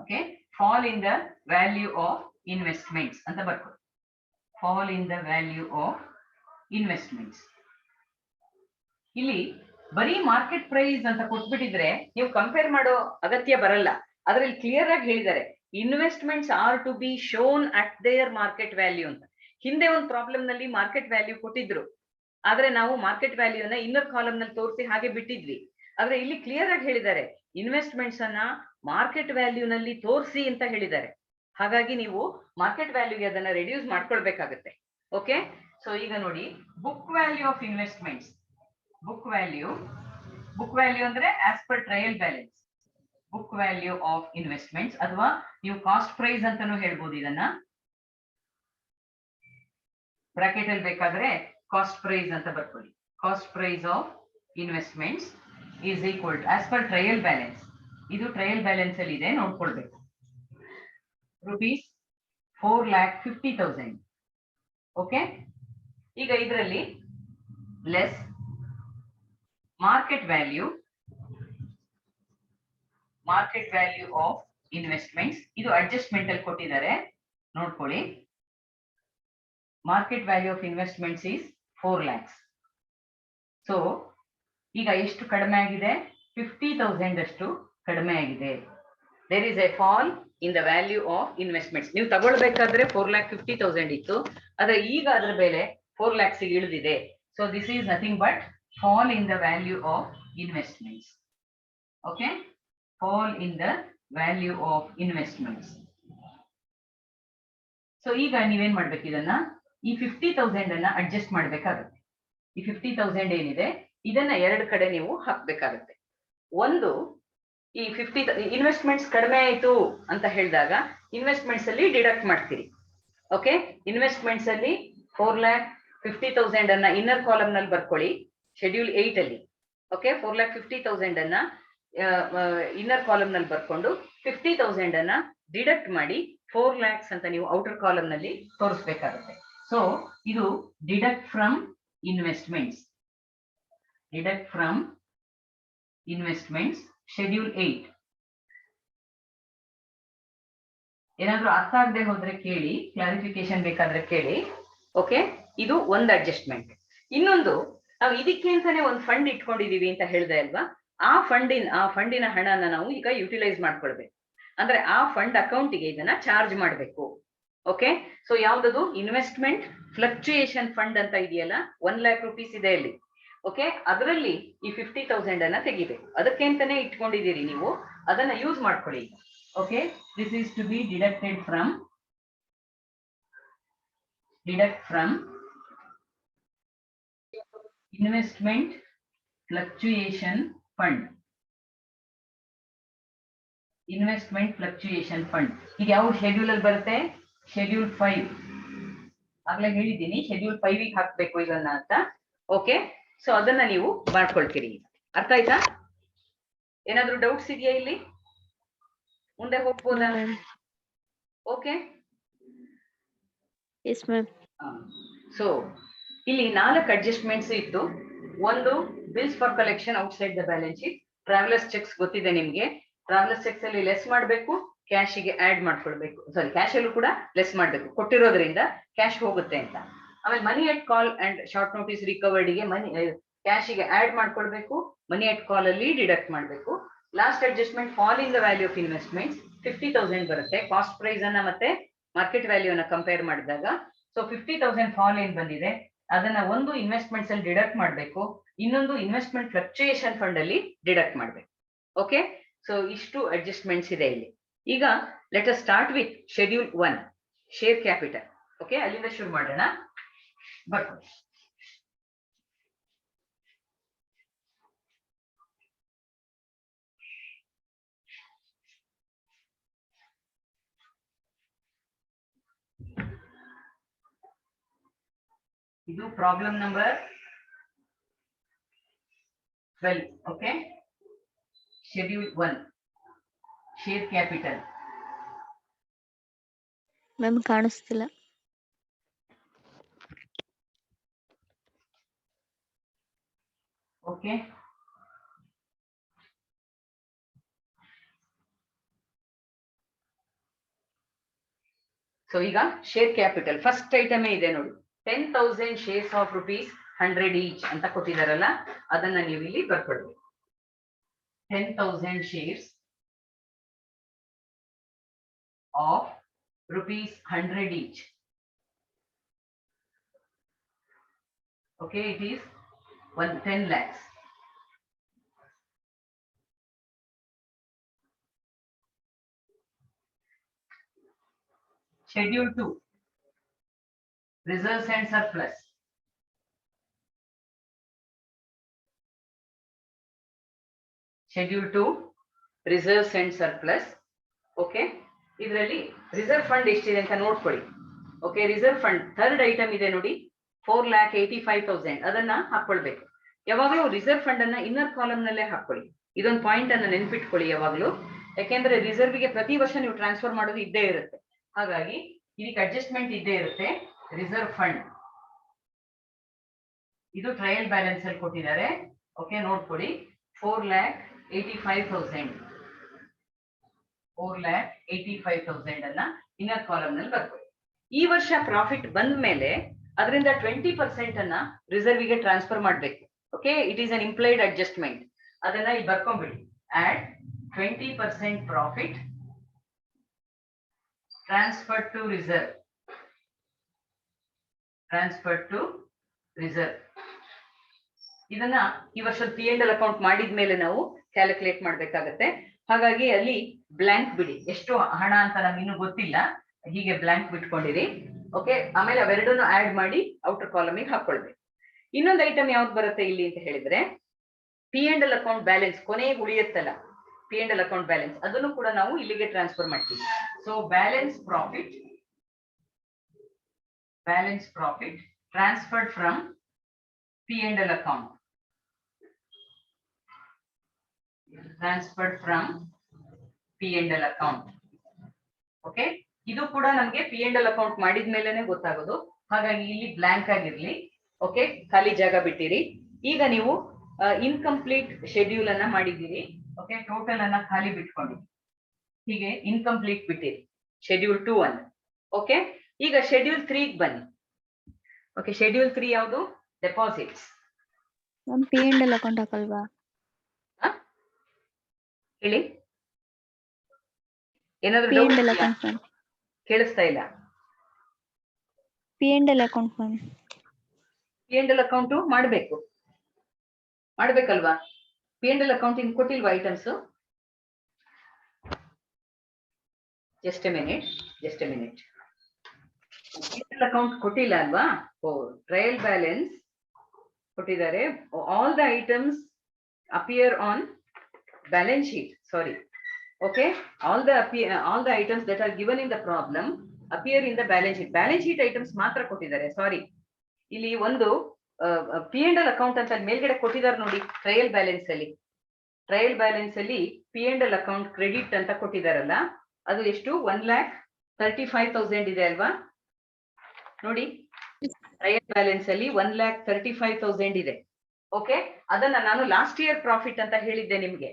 okay, fall in the value of investments ಅಂತ ಬರ್ಕೊಳ್ಳಿ. Fall in the value of investments. ಇಲ್ಲಿ ಬರೀ ಮಾರ್ಕೆಟ್ ಪ್ರೈಸ್ ಅಂತ ಕೊಟ್ಬಿಟ್ಟಿದ್ರೆ ನೀವು ಕಂಪೇರ್ ಮಾಡೋ ಅಗತ್ಯ ಬರಲ್ಲ. ಅದ್ರಲ್ಲಿ ಕ್ಲಿಯರ್ ಆಗಿ ಹೇಳಿದ್ದಾರೆ, investments are to be shown at their market value ಅಂತ. ಹಿಂದೆ ಒಂದು ಪ್ರಾಬ್ಲಮ್ ನಲ್ಲಿ ಮಾರ್ಕೆಟ್ ವ್ಯಾಲ್ಯೂ ಕೊಟ್ಟಿದ್ರು, ಆದ್ರೆ ನಾವು ಮಾರ್ಕೆಟ್ ವ್ಯಾಲ್ಯೂನ ಇನ್ನರ್ ಕಾಲಮ್ ನಲ್ಲಿ ತೋರಿಸಿ ಹಾಗೆ ಬಿಟ್ಟಿದ್ವಿ. ಆದ್ರೆ ಇಲ್ಲಿ ಕ್ಲಿಯರ್ ಆಗಿ ಹೇಳಿದ್ದಾರೆ, ಇನ್ವೆಸ್ಟ್ಮೆಂಟ್ಸ್ ಅನ್ನ ಮಾರ್ಕೆಟ್ ವ್ಯಾಲ್ಯೂ ನಲ್ಲಿ ತೋರಿಸಿ ಅಂತ ಹೇಳಿದ್ದಾರೆ. ಹಾಗಾಗಿ ನೀವು ಮಾರ್ಕೆಟ್ ವ್ಯಾಲ್ಯೂಗೆ ಅದನ್ನ ರೆಡ್ಯೂಸ್ ಮಾಡ್ಕೊಳ್ಬೇಕಾಗತ್ತೆ. ಓಕೆ, ಸೊ ಈಗ ನೋಡಿ, book value of investments. Book value ಅಂದ್ರೆ as per trial balance. Book value of investments, ಅಥವಾ ನೀವು ಕಾಸ್ಟ್ ಪ್ರೈಸ್ ಅಂತಾನೂ ಹೇಳ್ಬೋದು. ಇದನ್ನ ಬ್ರಾಕೆಟ್ ಅಲ್ಲಿ ಬೇಕಾದ್ರೆ ಕಾಸ್ಟ್ ಪ್ರೈಸ್ ಅಂತ ಬರ್ಕೊಳ್ಳಿ. Cost price of investments is equal to as per trial balance. ಇದು ಟ್ರಯಲ್ ಬ್ಯಾಲೆನ್ಸ್ ಅಲ್ಲಿ ಇದೆ, ನೋಡ್ಕೊಳ್ಬೇಕು. rupees 4,50,000. ಓಕೆ, ಈಗ ಇದರಲ್ಲಿ less market value of investments. ಇದು ಅಡ್ಜಸ್ಟ್ಮೆಂಟ್ ಅಲ್ಲಿ ಕೊಟ್ಟಿದ್ದಾರೆ, ನೋಡ್ಕೊಳ್ಳಿ. Market value of investments is 4 lakhs. So ಈಗ ಎಷ್ಟು ಕಡಿಮೆ ಆಗಿದೆ? 50,000 ಅಷ್ಟು ಕಡಿಮೆ ಆಗಿದೆ. There is a fall in the value of investments. ನೀವು ತಗೊಳ್ಬೇಕಾದ್ರೆ 4,50,000 ಇತ್ತು, ಆದ್ರೆ ಈಗ ಅದರ ಬೆಲೆ 4 lakhs ಇಳಿದಿದೆ. So this is nothing but fall in the value of investments. Okay, fall in the value of investments. So ಈಗ ನೀವೇನ್ ಮಾಡ್ಬೇಕು, ಇದನ್ನ ಈ 50,000 ಅನ್ನ ಅಡ್ಜಸ್ಟ್ ಮಾಡ್ಬೇಕಾಗುತ್ತೆ. ಈ 50,000 ಏನಿದೆ ಇದನ್ನ ಎರಡು ಕಡೆ ನೀವು ಹಾಕ್ಬೇಕಾಗತ್ತೆ. ಒಂದು, ಈ 50 ಇನ್ವೆಸ್ಟ್ಮೆಂಟ್ಸ್ ಕಡಿಮೆ ಆಯ್ತು ಅಂತ ಹೇಳಿದಾಗ ಇನ್ವೆಸ್ಟ್ಮೆಂಟ್ಸ್ ಅಲ್ಲಿ ಡಿಡಕ್ಟ್ ಮಾಡ್ತೀರಿ. ಓಕೆ, ಇನ್ವೆಸ್ಟ್ಮೆಂಟ್ಸ್ ಅಲ್ಲಿ 4,50,000 ಅನ್ನ ಇನ್ನರ್ ಕಾಲಮ್ ನಲ್ಲಿ ಬರ್ಕೊಳ್ಳಿ, ಶೆಡ್ಯೂಲ್ 8 ಅಲ್ಲಿ. ಓಕೆ, 4,50,000 ಅನ್ನ ಇನ್ನರ್ ಕಾಲಮ್ ನಲ್ಲಿ ಬರ್ಕೊಂಡು 50,000 ಅನ್ನ ಡಿಡಕ್ಟ್ ಮಾಡಿ 4 lakhs ಅಂತ ನೀವು ಔಟರ್ ಕಾಲಮ್ ನಲ್ಲಿ ತೋರಿಸ್ಬೇಕಾಗುತ್ತೆ. ಸೊ ಇದು ಡಿಡಕ್ಟ್ ಫ್ರಮ್ ಇನ್ವೆಸ್ಟ್ಮೆಂಟ್ಸ್. ಶೆಡ್ಯೂಲ್ 8. ಏನಾದ್ರೂ ಅರ್ಥ ಆಗದೆ ಹೋದ್ರೆ ಕೇಳಿ, ಕ್ಲಾರಿಫಿಕೇಶನ್ ಬೇಕಾದ್ರೆ ಕೇಳಿ. ಓಕೆ, ಇದು ಒಂದು ಅಡ್ಜಸ್ಟ್ಮೆಂಟ್. ಇನ್ನೊಂದು, ನಾವು ಇದಕ್ಕೆ ಅಂತಾನೆ ಒಂದು ಫಂಡ್ ಇಟ್ಕೊಂಡಿದೀವಿ ಅಂತ ಹೇಳ್ದೆ ಅಲ್ವಾ, ಆ ಫಂಡಿನ ಹಣನ ನಾವು ಈಗ ಯುಟಿಲೈಸ್ ಮಾಡ್ಕೊಳ್ಬೇಕು. ಅಂದ್ರೆ ಆ ಫಂಡ್ ಅಕೌಂಟಿಗೆ ಇದನ್ನ ಚಾರ್ಜ್ ಮಾಡಬೇಕು. ಓಕೆ, ಸೊ ಯಾವ್ದದು? ಇನ್ವೆಸ್ಟ್ಮೆಂಟ್ ಫ್ಲಕ್ಚುಯೇಷನ್ ಫಂಡ್ ಅಂತ ಇದೆಯಲ್ಲ, 1 lakh rupees ಇದೆ ಅಲ್ಲಿ. ಓಕೆ, ಅದರಲ್ಲಿ ಈ 50,000 ಅನ್ನ ತೆಗಿಬೇಕು. ಅದಕ್ಕೆ ಅಂತಾನೆ ಇಟ್ಕೊಂಡಿದ್ದೀರಿ ನೀವು, ಅದನ್ನ ಯೂಸ್ ಮಾಡ್ಕೊಳ್ಳಿ. Okay, this is to be deducted from investment fluctuation fund. ಇದು ಯಾವ ಶೆಡ್ಯೂಲ್ ಅಲ್ಲಿ ಬರುತ್ತೆ? ಶೆಡ್ಯೂಲ್ 5. ಆಗ್ಲೇ ಹೇಳಿದ್ದೀನಿ, ಶೆಡ್ಯೂಲ್ 5 ಗೆ ಹಾಕ್ಬೇಕು ಇದನ್ನ ಅಂತ. ಓಕೆ, ಸೊ ಅದನ್ನ ನೀವು ಮಾಡ್ಕೊಳ್ತೀರಿ. ಅರ್ಥ ಆಯ್ತಾ? ಏನಾದ್ರೂ ಡೌಟ್ಸ್ ಇದೆಯಾ? ಇಲ್ಲಿ ಮುಂದೆ ಹೋಗ್ಬೋದಾ? Okay, yes ma'am. ಸೊ ಇಲ್ಲಿ 4 ಅಡ್ಜಸ್ಟ್ಮೆಂಟ್ಸ್ ಇತ್ತು. ಒಂದು, bills for collection outside the balance sheet. Travellers cheques ಗೊತ್ತಿದೆ ನಿಮ್ಗೆ. ಟ್ರಾವೆಲರ್ಸ್ ಚೆಕ್ಸ್ ಅಲ್ಲಿ ಲೆಸ್ ಮಾಡಬೇಕು, ಕ್ಯಾಶಿಗೆ ಆಡ್ ಮಾಡ್ಕೊಳ್ಬೇಕು. ಸಾರಿ, ಕ್ಯಾಶ್ ಅಲ್ಲೂ ಕೂಡ ಲೆಸ್ ಮಾಡ್ಬೇಕು, ಕೊಟ್ಟಿರೋದ್ರಿಂದ ಕ್ಯಾಶ್ ಹೋಗುತ್ತೆ ಅಂತ. ಆಮೇಲೆ money at call and short notice ರಿಕವರ್ಡ್ಗೆ ಕ್ಯಾಶಿಗೆ ಆಡ್ ಮಾಡ್ಕೊಳ್ಬೇಕು, ಮನಿ ಅಟ್ ಕಾಲ್ ಅಲ್ಲಿ ಡಿಡಕ್ಟ್ ಮಾಡಬೇಕು. Last adjustment fall in the value of investments 50,000 ಬರುತ್ತೆ. ಕಾಸ್ಟ್ ಪ್ರೈಸ್ ಅನ್ನ ಮತ್ತೆ ಮಾರ್ಕೆಟ್ ವ್ಯಾಲ್ಯೂ ಅನ್ನ ಕಂಪೇರ್ ಮಾಡಿದಾಗ. ಸೊ 50,000 ಫಾಲ್ ಏನ್ ಬಂದಿದೆ ಅದನ್ನ ಒಂದು ಇನ್ವೆಸ್ಟ್ಮೆಂಟ್ಸ್ ಅಲ್ಲಿ ಡಿಡಕ್ಟ್ ಮಾಡಬೇಕು, ಇನ್ನೊಂದು ಇನ್ವೆಸ್ಟ್ಮೆಂಟ್ ಫ್ಲಕ್ಚುಯೇಷನ್ ಫಂಡ್ ಅಲ್ಲಿ ಡಿಡಕ್ಟ್ ಮಾಡಬೇಕು. ಓಕೆ, ಸೊ ಇಷ್ಟು ಅಡ್ಜಸ್ಟ್ಮೆಂಟ್ಸ್ ಇದೆ ಇಲ್ಲಿ. ಈಗ let us start with schedule 1 share capital. Okay, ಅಲ್ಲಿಂದ ಶುರು ಮಾಡೋಣ. ಬರ್ಕೊಳ್ಳಿ. ಇದು problem number 12. Okay, schedule 1 share capital. Ma'am ಕಾಣಿಸ್ತಿಲ್ಲ. ಓಕೆ, ಸೊ ಈಗ ಶೇರ್ ಕ್ಯಾಪಿಟಲ್ ಫಸ್ಟ್ ಐಟಮ್ ಇದೆ ನೋಡಿ. 10,000 ಶೇರ್ಸ್ ಆಫ್ ₹100 ಈಚ್ ಅಂತ ಕೊಟ್ಟಿದಾರಲ್ಲ, ಅದನ್ನ ನೀವು ಇಲ್ಲಿ ಬರ್ಕೊಳ್ಬೇಕು. 10,000 shares of ₹100 each. Okay, it is 10 lakhs. Schedule 2 reserves and surplus. Schedule 2 reserves and surplus. Okay, ಇದರಲ್ಲಿ ರಿಸರ್ವ್ ಫಂಡ್ ಎಷ್ಟಿದೆ ಅಂತ ನೋಡ್ಕೊಳ್ಳಿ. Okay, reserve fund third item ಇದೆ ನೋಡಿ, 4,85,000. ಅದನ್ನ ಹಾಕೊಳ್ಬೇಕು. ಯಾವಾಗಲೂ ರಿಸರ್ವ್ ಫಂಡ್ ಅನ್ನ ಇನ್ನರ್ ಕಾಲಮ್ ನಲ್ಲೇ ಹಾಕೊಳ್ಳಿ. ಇದೊಂದು ಪಾಯಿಂಟ್ ಅನ್ನ ನೆನ್ಪಿಟ್ಕೊಳ್ಳಿ ಯಾವಾಗಲೂ, ಯಾಕೆಂದ್ರೆ ರಿಸರ್ವ್ ಗೆ ಪ್ರತಿ ವರ್ಷ ನೀವು ಟ್ರಾನ್ಸ್ಫರ್ ಮಾಡೋದು ಇದ್ದೇ ಇರುತ್ತೆ. ಹಾಗಾಗಿ ಇದಕ್ಕೆ ಅಡ್ಜಸ್ಟ್ಮೆಂಟ್ ಇದ್ದೇ ಇರುತ್ತೆ. ರಿಸರ್ವ್ ಫಂಡ್ ಇದು ಟ್ರಯಲ್ ಬ್ಯಾಲೆನ್ಸ್ ಅಲ್ಲಿ ಕೊಟ್ಟಿದ್ದಾರೆ. ಓಕೆ, ನೋಡ್ಕೊಳ್ಳಿ. 4,85,000 4,85,000 ಅನ್ನ ಇನ್ನರ್ ಕಾಲಮ್ ನಲ್ಲಿ ಬರ್ಕೊಳ್ಳಿ. ಈ ವರ್ಷ ಪ್ರಾಫಿಟ್ ಬಂದ ಮೇಲೆ ಅದರಿಂದ 20% ಅನ್ನ ರಿಸರ್ವ್ ಗೆ ಟ್ರಾನ್ಸ್ಫರ್ ಮಾಡಬೇಕು. Okay, it is an implied adjustment. ಅದನ್ನ ಇಲ್ಲಿ ಬರ್ಕೊಂಡ್ಬಿಡಿ. Add 20% profit transfer to reserve. ಇದನ್ನ ಈ ವರ್ಷದ P&L ಅಕೌಂಟ್ ಮಾಡಿದ್ಮೇಲೆ ನಾವು ಕ್ಯಾಲ್ಕುಲೇಟ್ ಮಾಡ್ಬೇಕಾಗತ್ತೆ. ಹಾಗಾಗಿ ಅಲ್ಲಿ ಬ್ಲಾಂಕ್ ಬಿಡಿ. ಎಷ್ಟು ಹಣ ಅಂತ ನಮ್ಗೆ ಇನ್ನೂ ಗೊತ್ತಿಲ್ಲ, ಹೀಗೆ ಬ್ಲಾಂಕ್ ಬಿಟ್ಕೊಂಡಿರಿ. ಓಕೆ, ಆಮೇಲೆ ಅವೆರಡನ್ನು ಆಡ್ ಮಾಡಿ ಔಟರ್ ಕಾಲಮಿಗೆ ಹಾಕೊಳ್ಬೇಕು. ಇನ್ನೊಂದು ಐಟಮ್ ಯಾವ್ದು ಬರುತ್ತೆ ಇಲ್ಲಿ ಅಂತ ಹೇಳಿದ್ರೆ, P&L ಅಕೌಂಟ್ ಬ್ಯಾಲೆನ್ಸ್ ಕೊನೆಗೆ ಉಳಿಯುತ್ತಲ್ಲ, P&L ಅಕೌಂಟ್ ಬ್ಯಾಲೆನ್ಸ್, ಅದನ್ನು ಕೂಡ ನಾವು ಇಲ್ಲಿಗೆ ಟ್ರಾನ್ಸ್ಫರ್ ಮಾಡ್ತೀವಿ. So balance profit transferred from P&L account. Okay, ಇದು ಕೂಡ ನಮ್ಗೆ P&L ಅಕೌಂಟ್ ಮಾಡಿದ್ಮೇಲೆನೆ ಗೊತ್ತಾಗೋದು. ಹಾಗಾಗಿ ಇಲ್ಲಿ ಬ್ಲಾಂಕ್ ಆಗಿರ್ಲಿ. ಓಕೆ, ಖಾಲಿ ಜಾಗ ಬಿಟ್ಟಿರಿ. ಈಗ ನೀವು ಇನ್ಕಂಪ್ಲೀಟ್ ಶೆಡ್ಯೂಲ್ ಅನ್ನ ಮಾಡಿದ್ದೀರಿ. ಓಕೆ, ಟೋಟಲ್ ಅನ್ನ ಖಾಲಿ ಬಿಟ್ಕೊಂಡು ಹೀಗೆ ಇನ್ಕಂಪ್ಲೀಟ್ ಬಿಟ್ಟಿರಿ ಶೆಡ್ಯೂಲ್ 2 ಅನ್ನು. ಓಕೆ, ಈಗ ಶೆಡ್ಯೂಲ್ 3 ಬನ್ನಿ. ಓಕೆ, ಶೆಡ್ಯೂಲ್ 3 ಯಾವುದು? ಡೆಪಾಸಿಟ್ಸ್. P&L ಅಕೌಂಟ್ ಹಾಕಲ್ವಾ? ಹೇಳಿ, ಏನಾದ್ರು P&L ಅಕೌಂಟ್ ಮ್ಯಾಮ್. ಕೇಳಿಸ್ತಾ ಇಲ್ಲ. P&L account ma'am. P&L account ಮಾಡ್ಬೇಕಲ್ವಾ? P&L ಅಕೌಂಟಿಂಗ್ ಕೊಟ್ಟಿಲ್ವಾ items? Just a minute. P&L account ಕೊಟ್ಟಿಲ್ಲ ಅಲ್ವಾ? ಟ್ರಯಲ್ ಬ್ಯಾಲೆನ್ಸ್ ಕೊಟ್ಟಿದ್ದಾರೆ. All the items appear on balance sheet. Sorry. Okay, all the items that are given in the problem appear in the balance sheet. Balance sheet items ಮಾತ್ರ ಕೊಟ್ಟಿದ್ದಾರೆ. ಸಾರಿ, ಇಲ್ಲಿ ಒಂದು P&L ಅಕೌಂಟ್ ಅಂತ ಮೇಲ್ಗಡೆ ಕೊಟ್ಟಿದ್ದಾರೆ ನೋಡಿ. ಟ್ರಯಲ್ ಬ್ಯಾಲೆನ್ಸ್ ಅಲ್ಲಿ P&L ಅಕೌಂಟ್ ಕ್ರೆಡಿಟ್ ಅಂತ ಕೊಟ್ಟಿದ್ದಾರಲ್ಲ, ಅದು ಎಷ್ಟು? 1,35,000 ಇದೆ ಅಲ್ವಾ? ನೋಡಿ, ಟ್ರಯಲ್ ಬ್ಯಾಲೆನ್ಸ್ ಅಲ್ಲಿ 1,35,000 ಇದೆ. ಓಕೆ, ಅದನ್ನ ನಾನು ಲಾಸ್ಟ್ ಇಯರ್ ಪ್ರಾಫಿಟ್ ಅಂತ ಹೇಳಿದ್ದೆ ನಿಮ್ಗೆ.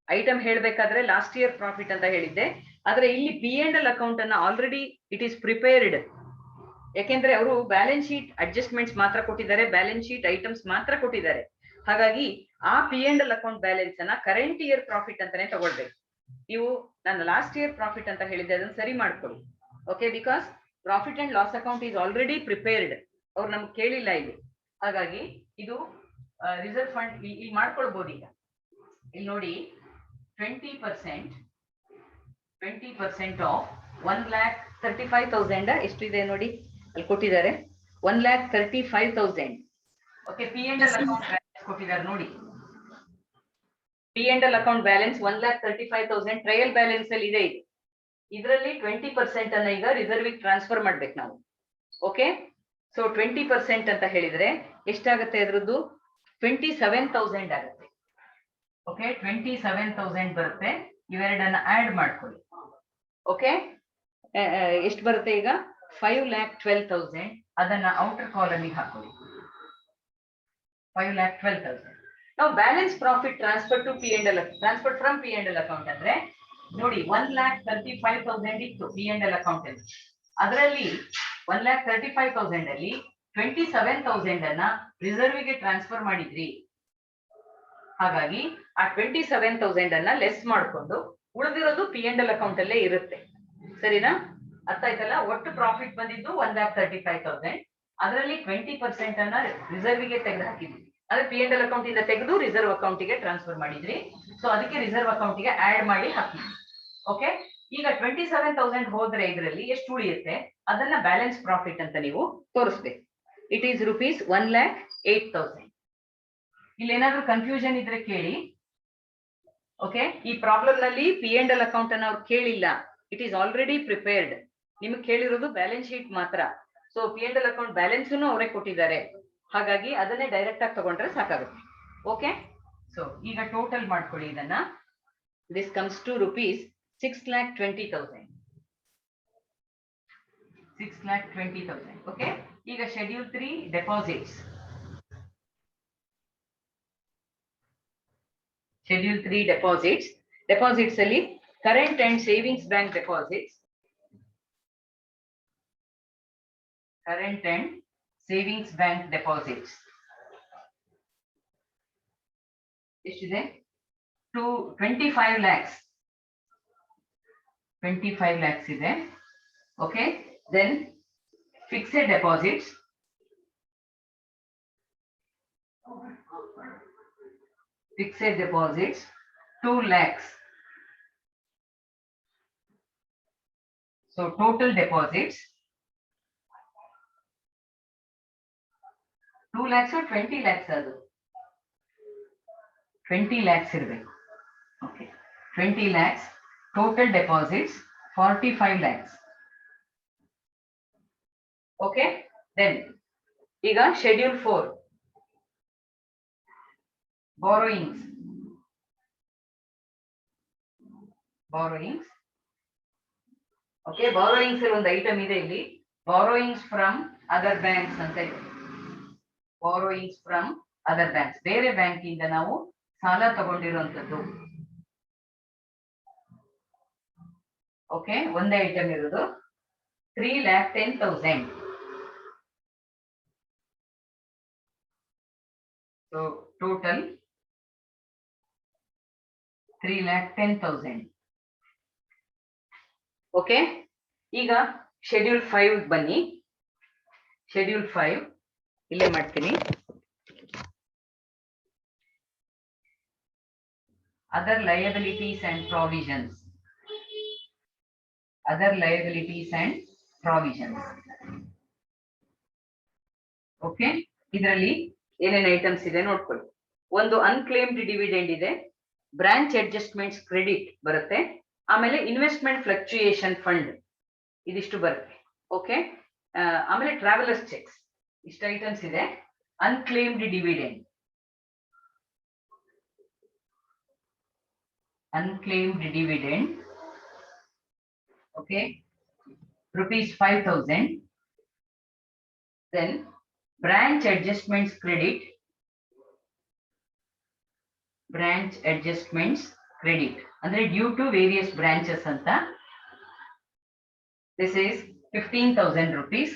ಐಟಮ್ ಹೇಳ್ಬೇಕಾದ್ರೆ ಲಾಸ್ಟ್ ಇಯರ್ ಪ್ರಾಫಿಟ್ ಅಂತ ಹೇಳಿದ್ದೆ. ಆದ್ರೆ ಇಲ್ಲಿ P&L ಅಕೌಂಟ್ ಅನ್ನ ಆಲ್ರೆಡಿ ಇಟ್ ಈಸ್ ಪ್ರಿಪೇರ್ಡ್. ಯಾಕೆಂದ್ರೆ ಅವರು ಬ್ಯಾಲೆನ್ಸ್ ಶೀಟ್ ಅಡ್ಜಸ್ಟ್ಮೆಂಟ್ಸ್ ಮಾತ್ರ ಕೊಟ್ಟಿದ್ದಾರೆ, ಬ್ಯಾಲೆನ್ಸ್ ಶೀಟ್ ಐಟಮ್ಸ್ ಮಾತ್ರ ಕೊಟ್ಟಿದ್ದಾರೆ. ಹಾಗಾಗಿ ಆ P&L ಅಕೌಂಟ್ ಬ್ಯಾಲೆನ್ಸ್ ಅನ್ನ ಕರೆಂಟ್ ಇಯರ್ ಪ್ರಾಫಿಟ್ ಅಂತಾನೆ ತಗೊಳ್ಬೇಕು. ನೀವು ನಾನು ಲಾಸ್ಟ್ ಇಯರ್ ಪ್ರಾಫಿಟ್ ಅಂತ ಹೇಳಿದ್ದೆ, ಅದನ್ನ ಸರಿ ಮಾಡ್ಕೊಳ್ಳಿ. Okay, because profit and loss account is already prepared. ಅವ್ರು ನಮ್ಗೆ ಕೇಳಿಲ್ಲ ಇಲ್ಲಿ, ಹಾಗಾಗಿ ಇದು ರಿಸರ್ವ್ ಫಂಡ್ ಇಲ್ಲಿ ಮಾಡ್ಕೊಳ್ಬಹುದು. ಈಗ ಇಲ್ಲಿ ನೋಡಿ 20% ಆಫ್ 1,35,000 ಎಷ್ಟಿದೆ ನೋಡಿ, ಅಲ್ಲಿ ಕೊಟ್ಟಿದ್ದಾರೆ 1,35,000. ಓಕೆ, P&L ಅಕೌಂಟ್ ಬ್ಯಾಲೆನ್ಸ್ ಕೊಟ್ಟಿದ್ದಾರೆ ನೋಡಿ. P&L account balance 1,35,000 trial balance ಅಲ್ಲಿ ಇದೆ. ಇದರಲ್ಲಿ 20% ಅನ್ನ ಈಗ ರಿಸರ್ವ್ ಟ್ರಾನ್ಸ್ಫರ್ ಮಾಡ್ಬೇಕು ನಾವು. ಓಕೆ, ಸೊ 20% ಅಂತ ಹೇಳಿದ್ರೆ ಎಷ್ಟಾಗುತ್ತೆ? ಅದ್ರದ್ದು 27,000 ಆಗುತ್ತೆ. ಓಕೆ, 27,000 ಬರುತ್ತೆ. ಇವೆರಡನ್ನ ಆಡ್ ಮಾಡ್ಕೊಳ್ಳಿ. ಓಕೆ, ಎಷ್ಟು ಬರುತ್ತೆ ಈಗ? 5,12,000. ಅದನ್ನ ಔಟರ್ ಕಾಲಮಿಗೆ ಹಾಕೊಳ್ಳಿ. 5,12,000. ನಾವು balance profit transfer to P&L, transfer from P&L account ಅಂದ್ರೆ ನೋಡಿ 1,35,000 ಇತ್ತು P&L ಅಕೌಂಟ್ ಅಲ್ಲಿ. ಅದರಲ್ಲಿ 1,35,000 ಅಲ್ಲಿ 27,000 ಅನ್ನ ರಿಸರ್ವ್ ಗೆ ಟ್ರಾನ್ಸ್ಫರ್ ಮಾಡಿದ್ರಿ. ಹಾಗಾಗಿ ಆ 27,000 ಅನ್ನ ಲೆಸ್ ಮಾಡ್ಕೊಂಡು ಉಳಿದಿರೋದು P&L ಅಕೌಂಟ್ ಅಲ್ಲೇ ಇರುತ್ತೆ. ಸರಿನಾ? ಅರ್ಥ ಆಯ್ತಲ್ಲ? ಒಟ್ಟು ಪ್ರಾಫಿಟ್ ಬಂದಿದ್ದು 1,35,000. ಅದರಲ್ಲಿ 20% ಅನ್ನ ರಿಸರ್ವ್ ಗೆ ತೆಗೆದು ಹಾಕಿದ್ವಿ. ಅಂದ್ರೆ P&L ಅಕೌಂಟ್ ಇಂದ ತೆಗೆದು ರಿಸರ್ವ್ ಅಕೌಂಟ್ ಗೆ ಟ್ರಾನ್ಸ್ಫರ್ ಮಾಡಿದ್ರಿ. ಸೊ ಅದಕ್ಕೆ ರಿಸರ್ವ್ ಅಕೌಂಟ್ ಗೆ ಆಡ್ ಮಾಡಿ ಹಾಕಿದ್ವಿ. ಓಕೆ, ಈಗ 27,000 ಹೋದ್ರೆ ಇದರಲ್ಲಿ ಎಷ್ಟು ಉಳಿಯುತ್ತೆ ಅದನ್ನ ಬ್ಯಾಲೆನ್ಸ್ ಪ್ರಾಫಿಟ್ ಅಂತ ನೀವು ತೋರಿಸ್ಬೇಕು. It is rupees 1,08,000. ಇಲ್ಲಿ ಏನಾದ್ರೂ ಕನ್ಫ್ಯೂಷನ್ ಇದ್ರೆ ಕೇಳಿ. ಓಕೆ, ಈ ಪ್ರಾಬ್ಲಮ್ ನಲ್ಲಿ P&L ಅಕೌಂಟ್ ಅನ್ನ ಅವ್ರು ಕೇಳಿಲ್ಲ. It is already prepared. ನಿಮ್ಗೆ ಕೇಳಿರೋದು ಬ್ಯಾಲೆನ್ಸ್ ಶೀಟ್ ಮಾತ್ರ. ಸೊ P&L ಅಕೌಂಟ್ ಬ್ಯಾಲೆನ್ಸ್ ಅವರೇ ಕೊಟ್ಟಿದ್ದಾರೆ. ಹಾಗಾಗಿ ಅದನ್ನೇ ಡೈರೆಕ್ಟ್ ಆಗಿ ತಗೊಂಡ್ರೆ ಸಾಕಾಗುತ್ತೆ. ಓಕೆ, ಸೊ ಈಗ ಟೋಟಲ್ ಮಾಡ್ಕೊಳ್ಳಿ ಇದನ್ನ. This comes to rupees 6,20,000. 6,20,000. Okay, ಈಗ schedule 3 deposits. Schedule 3 deposits. Deposits ಅಲ್ಲಿ current and savings bank deposits. Current and savings bank deposits ಎಷ್ಟಿದೆ? 25 lakhs. 25 lakhs ಇದೆ. Okay, then fixed deposits. Fixed deposits 2 lakhs. So total deposits 2 lakhs or 20 lakhs adu 20 lakhs irbeku. Okay, 20 lakhs. Total deposits 45 lakhs. Okay, then iga schedule 4 borrowings. Okay, borrowings ಅಲ್ಲಿ ಒಂದು ಐಟಮ್ ಇದೆ ಇಲ್ಲಿ, borrowings from other banks ಅಂತ ಇದೆ. borrowings from other banks, ಬೇರೆ ಬ್ಯಾಂಕ್ ಇಂದ ನಾವು ಸಾಲ ತಗೊಂಡಿರುವಂತದ್ದು. ಓಕೆ, ಒಂದೇ ಐಟಮ್ ಇರೋದು 3,10,000. So total 3,10,000. ಓಕೆ, ಈಗ ಶೆಡ್ಯೂಲ್ 5 ಬನ್ನಿ. ಶೆಡ್ಯೂಲ್ 5 ಇಲ್ಲೇ ಮಾಡ್ತೀನಿ. Other liabilities and provisions. Other liabilities and provisions. Okay, ಇದರಲ್ಲಿ ಏನೇನು ಐಟಮ್ಸ್ ಇದೆ ನೋಡ್ಕೊಳ್ಳಿ. ಒಂದು ಅನ್ಕ್ಲೇಮ್ಡ್ ಡಿವಿಡೆಂಡ್ ಇದೆ, ಬ್ರಾಂಚ್ ಅಡ್ಜಸ್ಟ್ಮೆಂಟ್ಸ್ ಕ್ರೆಡಿಟ್ ಬರುತ್ತೆ, ಆಮೇಲೆ ಇನ್ವೆಸ್ಟ್ಮೆಂಟ್ ಫ್ಲಕ್ಚುಯೇಷನ್ ಫಂಡ್ ಇದಿಷ್ಟು ಬರುತ್ತೆ. ಓಕೆ, ಆಮೇಲೆ ಟ್ರಾವೆಲರ್ಸ್ ಚೆಕ್ಸ್, ಇಷ್ಟು ಐಟಮ್ಸ್ ಇದೆ. Unclaimed dividend, unclaimed dividend, okay, rupees 5,000. Then branch adjustments credit, branch adjustments credit andre due to various branches anta, this is 15,000 rupees.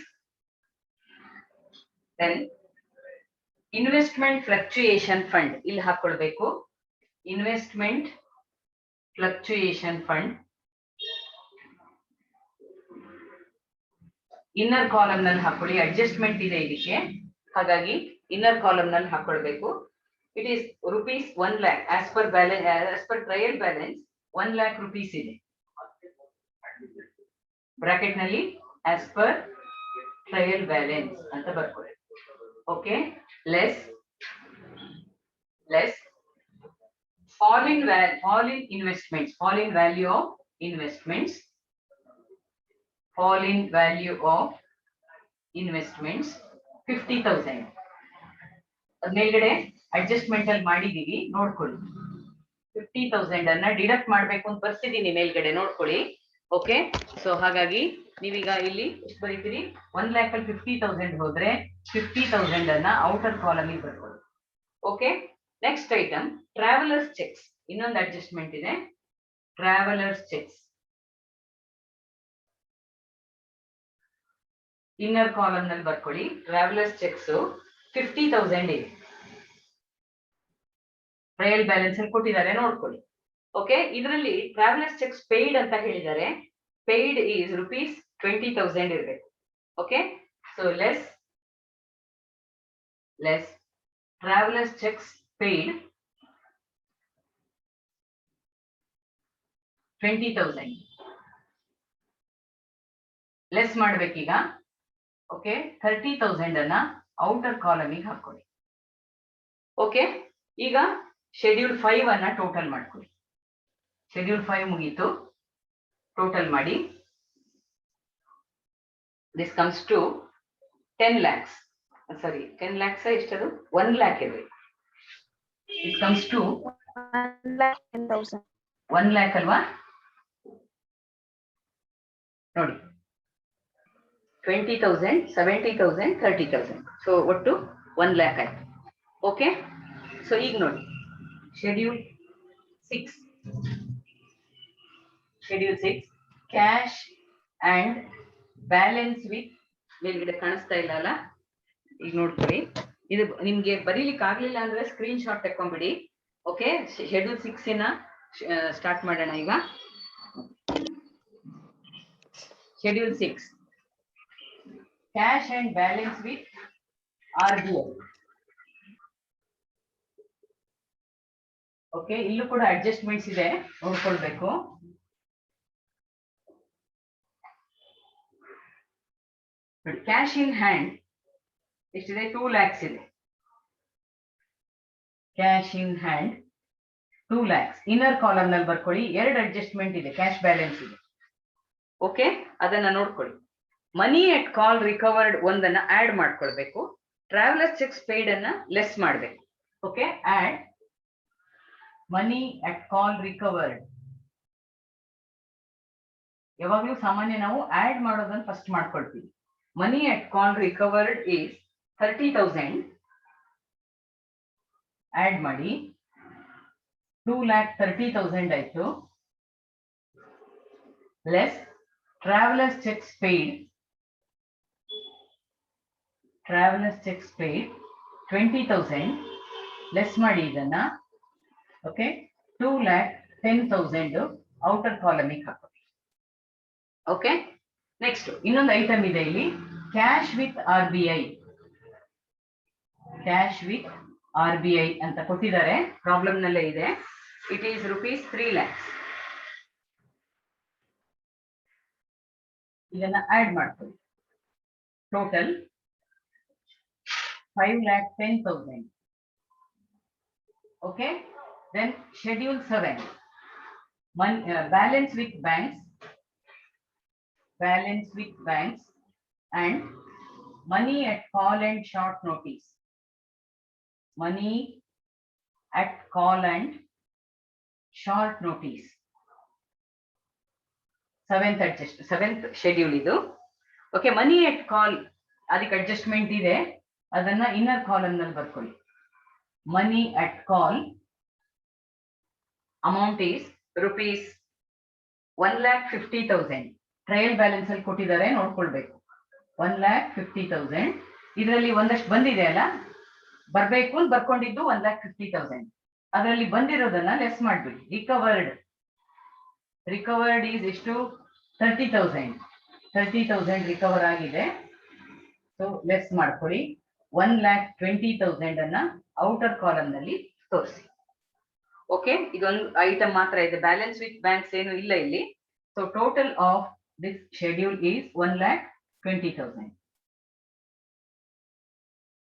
Then investment fluctuation fund ಇಲ್ಲಿ ಹಾಕೊಳ್ಬೇಕು. Investment fluctuation fund inner column ನಲ್ಲಿ ಹಾಕೊಳ್ಳಿ. ಅಡ್ಜಸ್ಟ್ಮೆಂಟ್ ಇದೆ ಇದಕ್ಕೆ, ಹಾಗಾಗಿ ಇನ್ನರ್ ಕಾಲಮ್ ನಲ್ಲಿ ಹಾಕೊಳ್ಬೇಕು. It is rupees 1 lakh as per balance, as per trial balance 1 lakh rupees ಇದೆ. ಬ್ರಾಕೆಟ್ ನಲ್ಲಿ ಆಸ್ ಪರ್ ಟ್ರಯಲ್ ಬ್ಯಾಲೆನ್ಸ್ ಅಂತ ಬರ್ಕೊಳ್ಳಿ. Okay, less fall in investments, fall in value of investments, fall in value of investments 50,000. ಮೇಲ್ಗಡೆ ಅಡ್ಜಸ್ಟ್ಮೆಂಟ್ ಅಲ್ಲಿ ಮಾಡಿದೀವಿ ನೋಡ್ಕೊಳ್ಳಿ. 50,000 ಅನ್ನ ಡಿಡಕ್ಟ್ ಮಾಡ್ಬೇಕು ಅಂತ ಬರ್ತಿದ್ದೀನಿ ಮೇಲ್ಗಡೆ ನೋಡ್ಕೊಳ್ಳಿ. ಓಕೆ, ಸೊ ಹಾಗಾಗಿ ನೀವೀಗ ಇಲ್ಲಿ ಎಷ್ಟು ಬರೀತೀರಿ, 1 lakh ಅಲ್ಲಿ 50,000 ಹೋದ್ರೆ 50,000 ಅನ್ನ ಔಟರ್ ಕಾಲಮ್ ಬರ್ಕೊಳ್ಳಿ. Okay, next item travellers cheques. ಇನ್ನೊಂದು ಅಡ್ಜಸ್ಟ್ಮೆಂಟ್ ಇದೆ, ಟ್ರಾವೆಲರ್ಸ್ ಚೆಕ್ಸ್. ಇನ್ನರ್ ಕಾಲಮ್ ನಲ್ಲಿ ಬರ್ಕೊಳ್ಳಿ. ಟ್ರಾವೆಲರ್ಸ್ ಚೆಕ್ಸ್ 50,000 ಇದೆ, ಟ್ರಯಲ್ ಬ್ಯಾಲೆನ್ಸ್ ಅಲ್ಲಿ ಕೊಟ್ಟಿದ್ದಾರೆ ನೋಡ್ಕೊಳ್ಳಿ. ಓಕೆ, ಇದರಲ್ಲಿ ಟ್ರಾವೆಲರ್ಸ್ ಚೆಕ್ಸ್ ಪೇಯ್ಡ್ ಅಂತ ಹೇಳಿದ್ದಾರೆ. ಪೇಯ್ಡ್ ಈಸ್ ರುಪೀಸ್ 20,000 ಇರಬೇಕು. Okay, so less travellers cheques paid 20,000 less ಮಾಡ್ಬೇಕೀಗ. ಓಕೆ, 30,000 ಅನ್ನ ಔಟರ್ ಕಾಲಮಿಗೆ ಹಾಕೊಳ್ಳಿ. ಓಕೆ, ಈಗ ಶೆಡ್ಯೂಲ್ 5 ಅನ್ನ ಟೋಟಲ್ ಮಾಡ್ಕೊಳ್ಳಿ. ಶೆಡ್ಯೂಲ್ 5 ಮುಗೀತು, ಟೋಟಲ್ ಮಾಡಿ. This comes to 10 lakhs. Sorry 10 lakhs ಎಷ್ಟದು, 1 lakh ಇರಬೇಕು. It comes to 1,10,000. 1 lakh ಅಲ್ವಾ ನೋಡಿ. 20,000, 70,000, 30,000, ಸೊ ಒಟ್ಟು 1 lakh ಆಯ್ತು. ಓಕೆ, ಸೊ ಈಗ ನೋಡಿ schedule 6 cash and balance with, ಮೇಲ್ಗಡೆ ಕಾಣಿಸ್ತಾ ಇಲ್ಲ ಅಲ್ಲ, ಈಗ ನೋಡ್ಕೊಳ್ಳಿ. ಇದು ನಿಮ್ಗೆ ಬರೀಲಿಕ್ಕೆ ಆಗ್ಲಿಲ್ಲ ಅಂದ್ರೆ ಸ್ಕ್ರೀನ್ ಶಾಟ್ ತಕೊಂಡ್ಬಿಡಿ. ಓಕೆ, ಶೆಡ್ಯೂಲ್ 6 ಸ್ಟಾರ್ಟ್ ಮಾಡೋಣ ಈಗ. Schedule 6 cash and balance with RBI. Okay, ಇಲ್ಲೂ ಕೂಡ ಅಡ್ಜಸ್ಟ್ಮೆಂಟ್ಸ್ ಇದೆ ನೋಡ್ಕೊಳ್ಬೇಕು. ಕ್ಯಾಶ್ ಇನ್ ಹ್ಯಾಂಡ್ ಎಷ್ಟಿದೆ, 2 lakhs ಇದೆ. Cash in hand 2 lakhs. Inner column ನಲ್ಲಿ ಬರ್ಕೊಳ್ಳಿ. 2 ಅಡ್ಜಸ್ಟ್ಮೆಂಟ್ ಇದೆ, ಕ್ಯಾಶ್ ಬ್ಯಾಲೆನ್ಸ್ ಇದೆ. ಓಕೆ, ಅದನ್ನ ನೋಡ್ಕೊಳ್ಳಿ. ಮನಿ ಅಟ್ ಕಾಲ್ ರಿಕವರ್ಡ್ ಒಂದನ್ನ ಆಡ್ ಮಾಡ್ಕೊಳ್ಬೇಕು. ಟ್ರಾವೆಲರ್ ಚೆಕ್ಸ್ ಪೇಯ್ಡ್ ಅನ್ನ ಲೆಸ್ ಮಾಡ್ಬೇಕು. Okay, add money at call recovered. ಯಾವಾಗ್ಲೂ ಸಾಮಾನ್ಯ ನಾವು ಆಡ್ ಮಾಡೋದನ್ನ ಫಸ್ಟ್ ಮಾಡ್ಕೊಳ್ತೀವಿ. Money at call recovered is 30,000. Add ಮಾಡಿ 2,30,000 ಆಯ್ತು. Less travellers cheques paid, travellers cheques paid 20,000. Less ಮಾಡಿ ಇದನ್ನ. ಓಕೆ, 2,10,000 ಔಟರ್ ಕಾಲಮಿಗೆ ಹಾಕೋದು. ಓಕೆ, ನೆಕ್ಸ್ಟ್ ಇನ್ನೊಂದು ಐಟಮ್ ಇದೆ ಇಲ್ಲಿ, cash with RBI. Cash with RBI ಅಂತ ಕೊಟ್ಟಿದ್ದಾರೆ, ಪ್ರಾಬ್ಲಮ್ ನಲ್ಲೇ ಇದೆ. It is rupees 3 lakhs. ಇದನ್ನ ಆಡ್ ಮಾಡ್ಕೊಳ್ಳಿ. Total 5,10,000. Okay, then schedule 7 balance with banks, balance with banks and money at call and short notice. Money at call and short notice. Seventh schedule idu. Okay, money at call ಅದಕ್ಕೆ ಅಡ್ಜಸ್ಟ್ಮೆಂಟ್ ಇದೆ, ಅದನ್ನ ಇನ್ನರ್ ಕಾಲಮ್ ನಲ್ಲಿ ಬರ್ಕೊಳ್ಳಿ. Money at call amount is rupees 1,50,000. Trial balance ಅಲ್ಲಿ ಕೊಟ್ಟಿದ್ದಾರೆ ನೋಡ್ಕೊಳ್ಬೇಕು. 1,50,000. ಇದರಲ್ಲಿ ಒಂದಷ್ಟು ಬಂದಿದೆ ಅಲ್ಲ, ಬರ್ಬೇಕು ಅಂತ ಬರ್ಕೊಂಡಿದ್ದು 1,50,000. ಅದರಲ್ಲಿ ಬಂದಿರೋದನ್ನ ಲೆಸ್ ಮಾಡ್ಬಿಡಿ. ರಿಕವರ್ಡ್ ಈಸ್ ಎಷ್ಟು? 30,000. 30,000 ರಿಕವರ್ ಆಗಿದೆ. ಸೊ ಲೆಸ್ ಮಾಡ್ಕೊಳ್ಳಿ. 1,20,000 ಅನ್ನ ಔಟರ್ ಕಾಲಮ್ ನಲ್ಲಿ ತೋರಿಸಿ. ಓಕೆ, ಇದೊಂದು ಐಟಮ್ ಮಾತ್ರ ಇದೆ, ಬ್ಯಾಲೆನ್ಸ್ ವಿತ್ ಬ್ಯಾಂಕ್ಸ್ ಏನು ಇಲ್ಲ ಇಲ್ಲಿ. So total of this schedule is 1,20,000.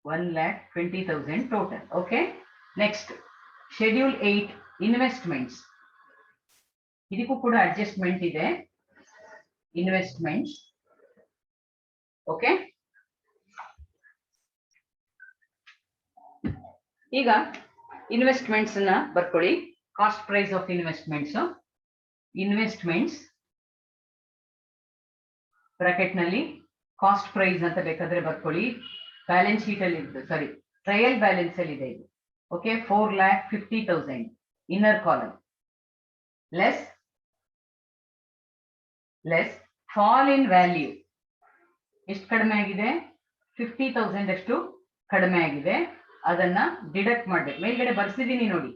1,20,000 total. Okay, next schedule 8 investments. ಇದಕ್ಕೂ ಕೂಡ ಅಡ್ಜಸ್ಟ್ಮೆಂಟ್ ಇದೆ. ಇನ್ವೆಸ್ಟ್ಮೆಂಟ್ಸ್. ಓಕೆ, ಈಗ ಇನ್ವೆಸ್ಟ್ಮೆಂಟ್ಸ್ ನ ಬರ್ಕೊಳ್ಳಿ. Cost price of investments bracket ನಲ್ಲಿ ಕಾಸ್ಟ್ ಪ್ರೈಸ್ ಅಂತ ಬೇಕಾದ್ರೆ ಬರ್ಕೊಳ್ಳಿ. ಬ್ಯಾಲೆನ್ಸ್ ಶೀಟ್ ಅಲ್ಲಿ ಇದ್ದು, ಸಾರಿ, ಟ್ರಯಲ್ ಬ್ಯಾಲೆನ್ಸ್ ಅಲ್ಲಿ ಇದೆ ಇದು. Okay, 4,50,000 inner column. Less fall in value. ಎಷ್ಟು ಕಡಿಮೆ ಆಗಿದೆ? 50,000 ಅಷ್ಟು ಕಡಿಮೆ ಆಗಿದೆ. ಅದನ್ನ ಡಿಡಕ್ಟ್ ಮಾಡ್ಬೇಕು. ಮೇಲ್ಗಡೆ ಬರ್ಸಿದೀನಿ ನೋಡಿ,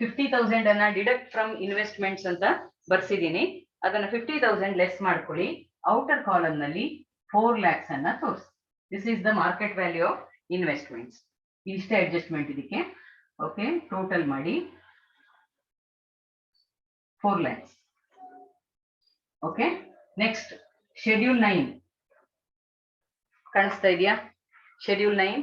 50,000 ಅನ್ನ ಡಿಡಕ್ಟ್ ಫ್ರಮ್ ಇನ್ವೆಸ್ಟ್ಮೆಂಟ್ಸ್ ಅಂತ ಬರ್ಸಿದೀನಿ. ಅದನ್ನ 50,000 ಲೆಸ್ ಮಾಡ್ಕೊಳ್ಳಿ. ಔಟರ್ ಕಾಲಮ್ ನಲ್ಲಿ 4 lakhs ಅನ್ನ ತೋರಿಸಿ. This is the market value of investments. ಇಷ್ಟೇ ಅಡ್ಜಸ್ಟ್ಮೆಂಟ್ ಇದಕ್ಕೆ. ಓಕೆ, ಟೋಟಲ್ ಮಾಡಿ 4 lakhs. ಓಕೆ, ನೆಕ್ಸ್ಟ್ ಶೆಡ್ಯೂಲ್ 9 ಕಾಣಿಸ್ತಾ ಇದೆಯಾ? ಶೆಡ್ಯೂಲ್ 9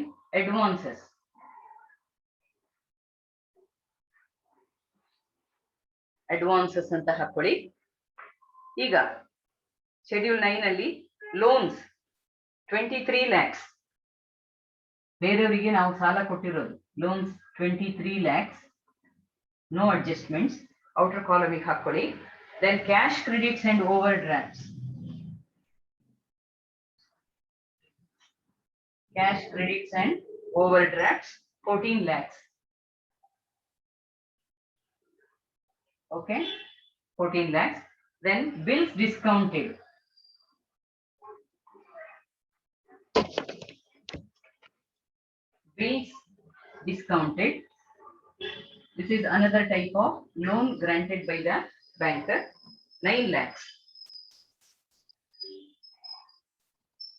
ಅಡ್ವಾನ್ಸಸ್ ಅಂತ ಹಾಕೊಳ್ಳಿ. ಈಗ ಶೆಡ್ಯೂಲ್ 9 ಅಲ್ಲಿ ಲೋನ್ಸ್ 23 lakhs. ಬೇರೆಯವರಿಗೆ ನಾವು ಸಾಲ ಕೊಟ್ಟಿರೋದು. Loans 23 lakhs. No adjustments. Outer column ಹಾಕೊಳ್ಳಿ. Then cash credits and overdrafts. Cash credits and overdrafts 14 lakhs. Okay, 14 lakhs. Then bills discounted. Bills discounted. This is another type of loan granted by the banker. 9 lakhs.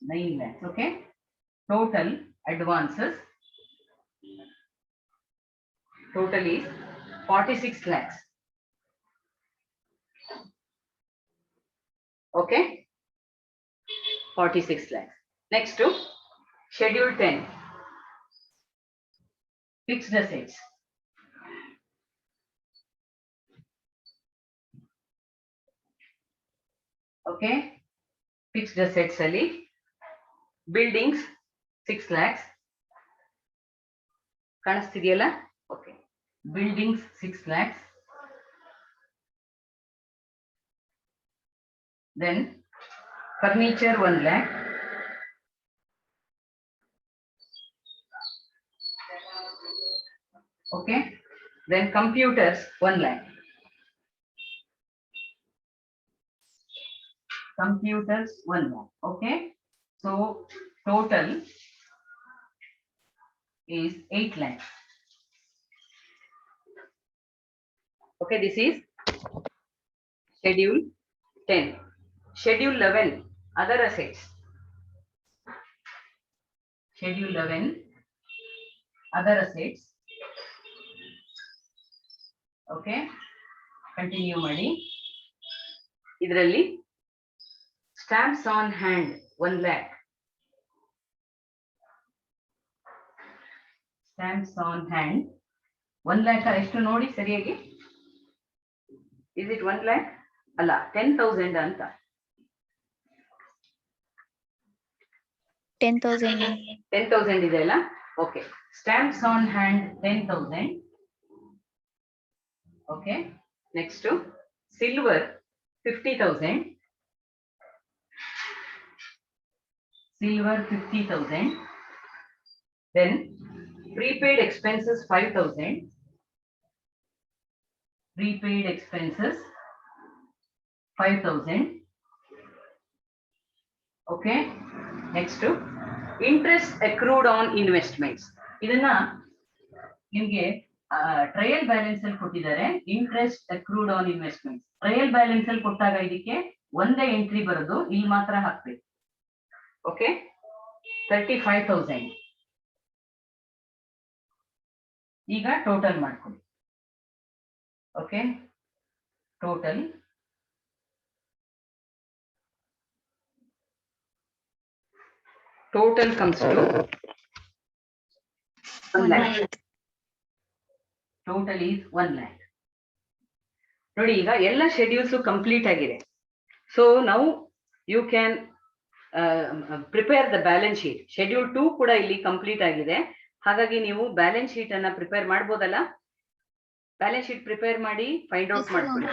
9 lakhs. Okay. Total advances total is 46 lakhs. Okay, 46 lakhs. Next to schedule 10 fixed assets. Okay, fixed assets ali buildings 6 lakhs. ಕಾಣಿಸ್ತಿದೆಯಲ್ಲ? ಓಕೆ, buildings 6 lakhs. Then furniture 1 lakh. Okay, then computers 1 lakh. Computers 1 lakh. Okay, so total is 8 lakhs. Okay, this is schedule 10. Schedule 11 other assets. Schedule 11 other assets. Okay, continue ಮಾಡಿ. ಇದರಲ್ಲಿ stamps on hand 1 lakh. Stamps on hand 1 lakh. ಎಷ್ಟು ನೋಡಿ ಸರಿಯಾಗಿ? Is it 1 lakh? ಅಲ್ಲ, 10,000 ಅಂತ. 10,000 ಇದೆ ಅಲ್ಲ? Okay, stamps on hand 10,000. Okay, next silver 50,000. Silver 50,000. Then prepaid expenses 5,000. Prepaid expenses 5,000. Okay, next to interest accrued on investments ಇದನ್ನ ನಿಮ್ಗೆ ಟ್ರಯಲ್ ಬ್ಯಾಲೆನ್ಸ್ ಅಲ್ಲಿ ಕೊಟ್ಟಿದ್ದಾರೆ, interest accrued on investment. Trial balance ಅಲ್ಲಿ ಕೊಟ್ಟಾಗ ಇದಕ್ಕೆ ಒಂದೇ ಎಂಟ್ರಿ ಬರೋದು, ಇಲ್ಲಿ ಮಾತ್ರ ಹಾಕ್ಬೇಕು. ಓಕೆ, 35,000. ಈಗ ಟೋಟಲ್ ಮಾಡ್ಕೊಳ್ಳಿ. Okay, total comes to 1 lakh. Total is 1 lakh. ನೋಡಿ, ಈಗ ಎಲ್ಲ ಶೆಡ್ಯೂಲ್ಸ್ ಕಂಪ್ಲೀಟ್ ಆಗಿದೆ. So now you can prepare the balance sheet. Schedule 2 ಕೂಡ ಇಲ್ಲಿ ಕಂಪ್ಲೀಟ್ ಆಗಿದೆ. ಹಾಗಾಗಿ ನೀವು ಬ್ಯಾಲೆನ್ಸ್ ಶೀಟ್ ಅನ್ನ ಪ್ರಿಪೇರ್ ಮಾಡ್ಬೋದಲ್ಲ. ಬ್ಯಾಲೆನ್ಸ್ ಶೀಟ್ ಪ್ರಿಪೇರ್ ಮಾಡಿ ಫೈಂಡ್ ಔಟ್ ಮಾಡ್ಕೊಳ್ಳಿ.